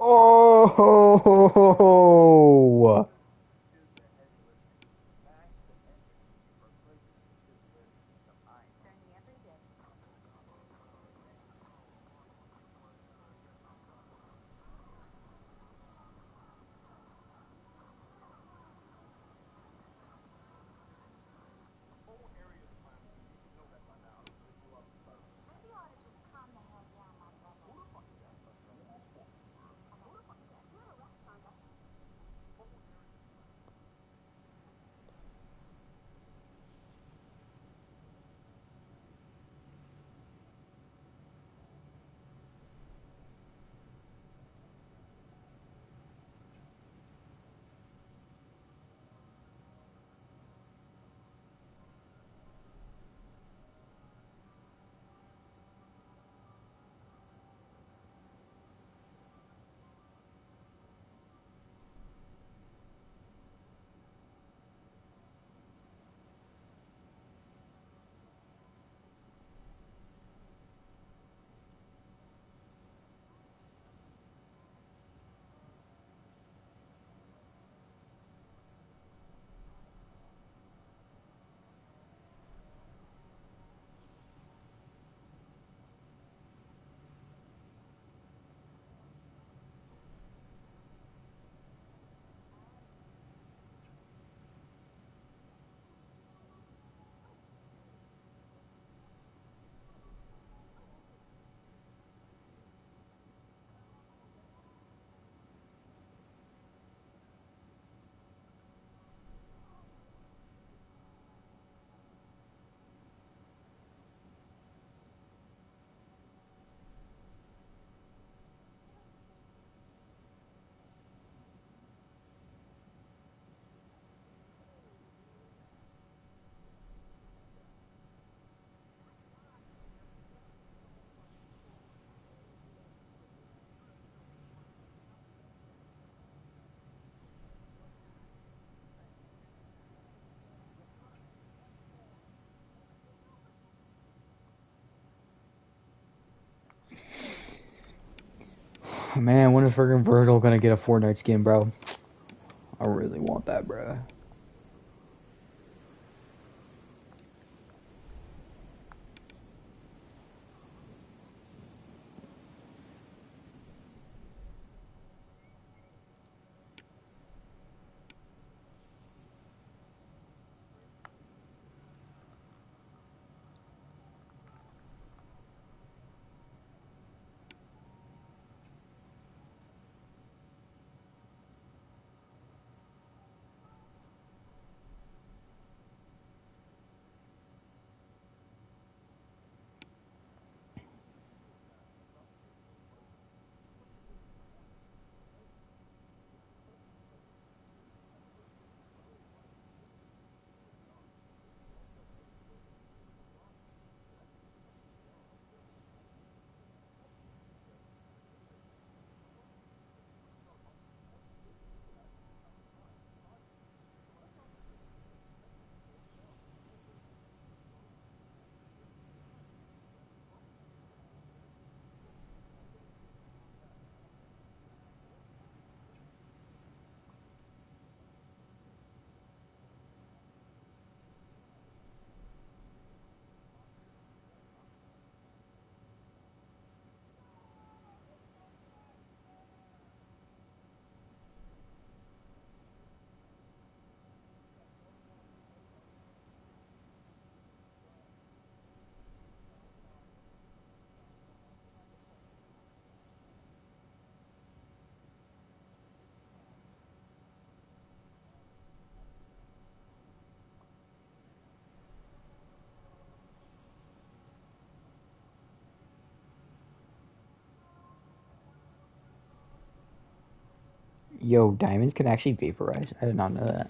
Oh! Man, when is friggin' Virgil gonna get a Fortnite skin, bro? I really want that, bro. Yo, diamonds can actually vaporize. I did not know that.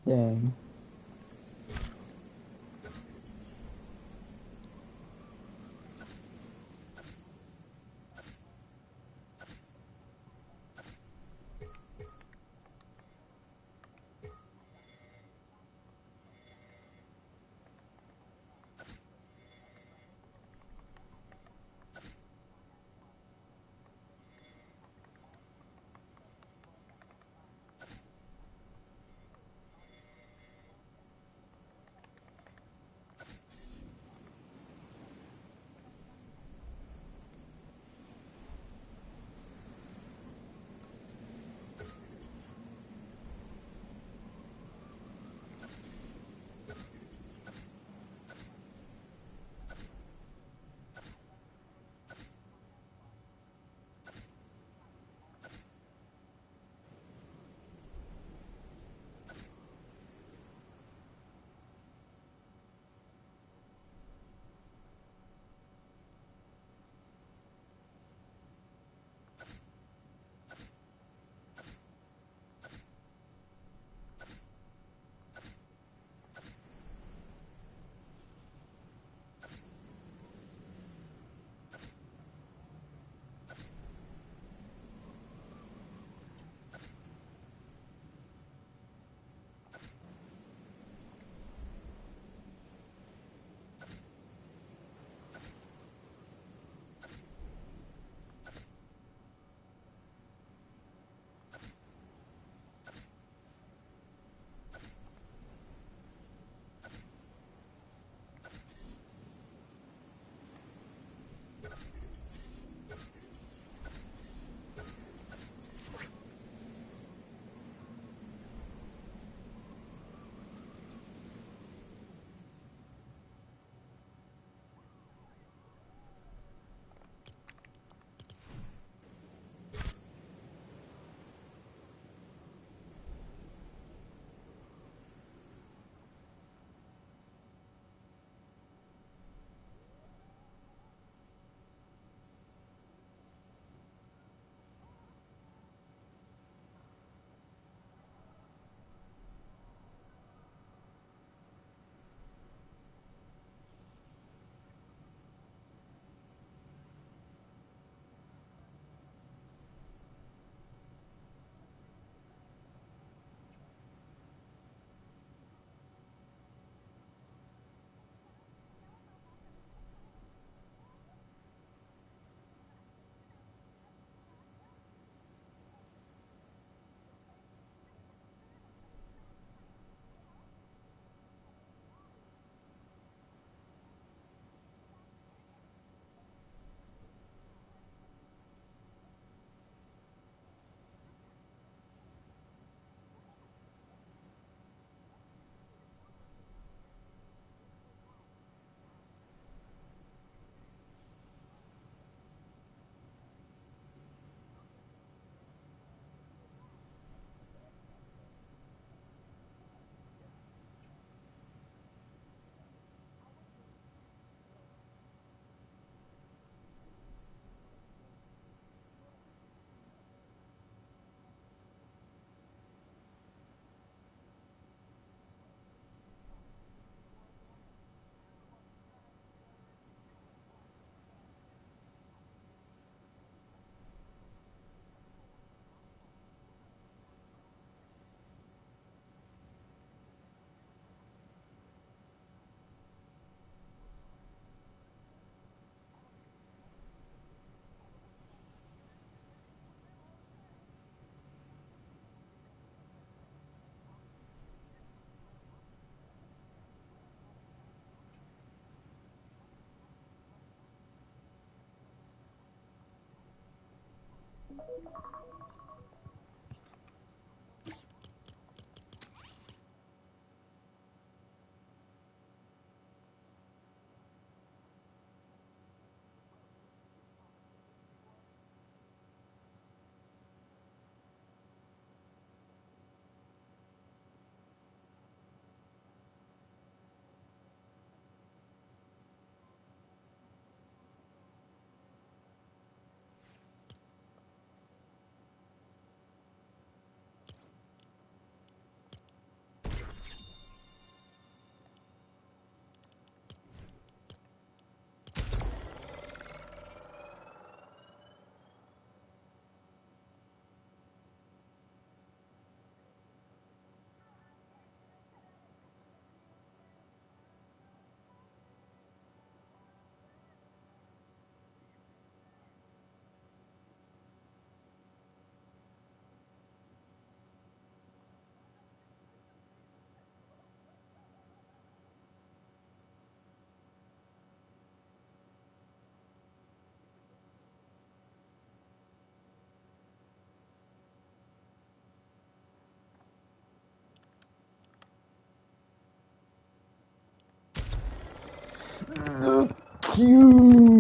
Dang. Cube.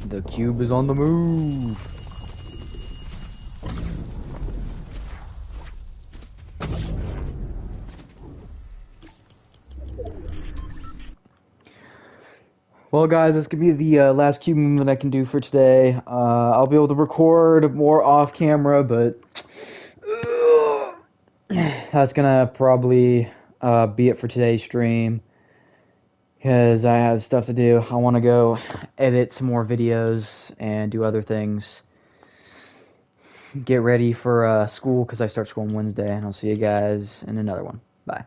The cube is on the move. Well, guys, this could be the last cube movement I can do for today. I'll be able to record more off camera, but that's gonna probably be it for today's stream because I have stuff to do. I want to go edit some more videos and do other things. Get ready for school because I start school on Wednesday, and I'll see you guys in another one. Bye.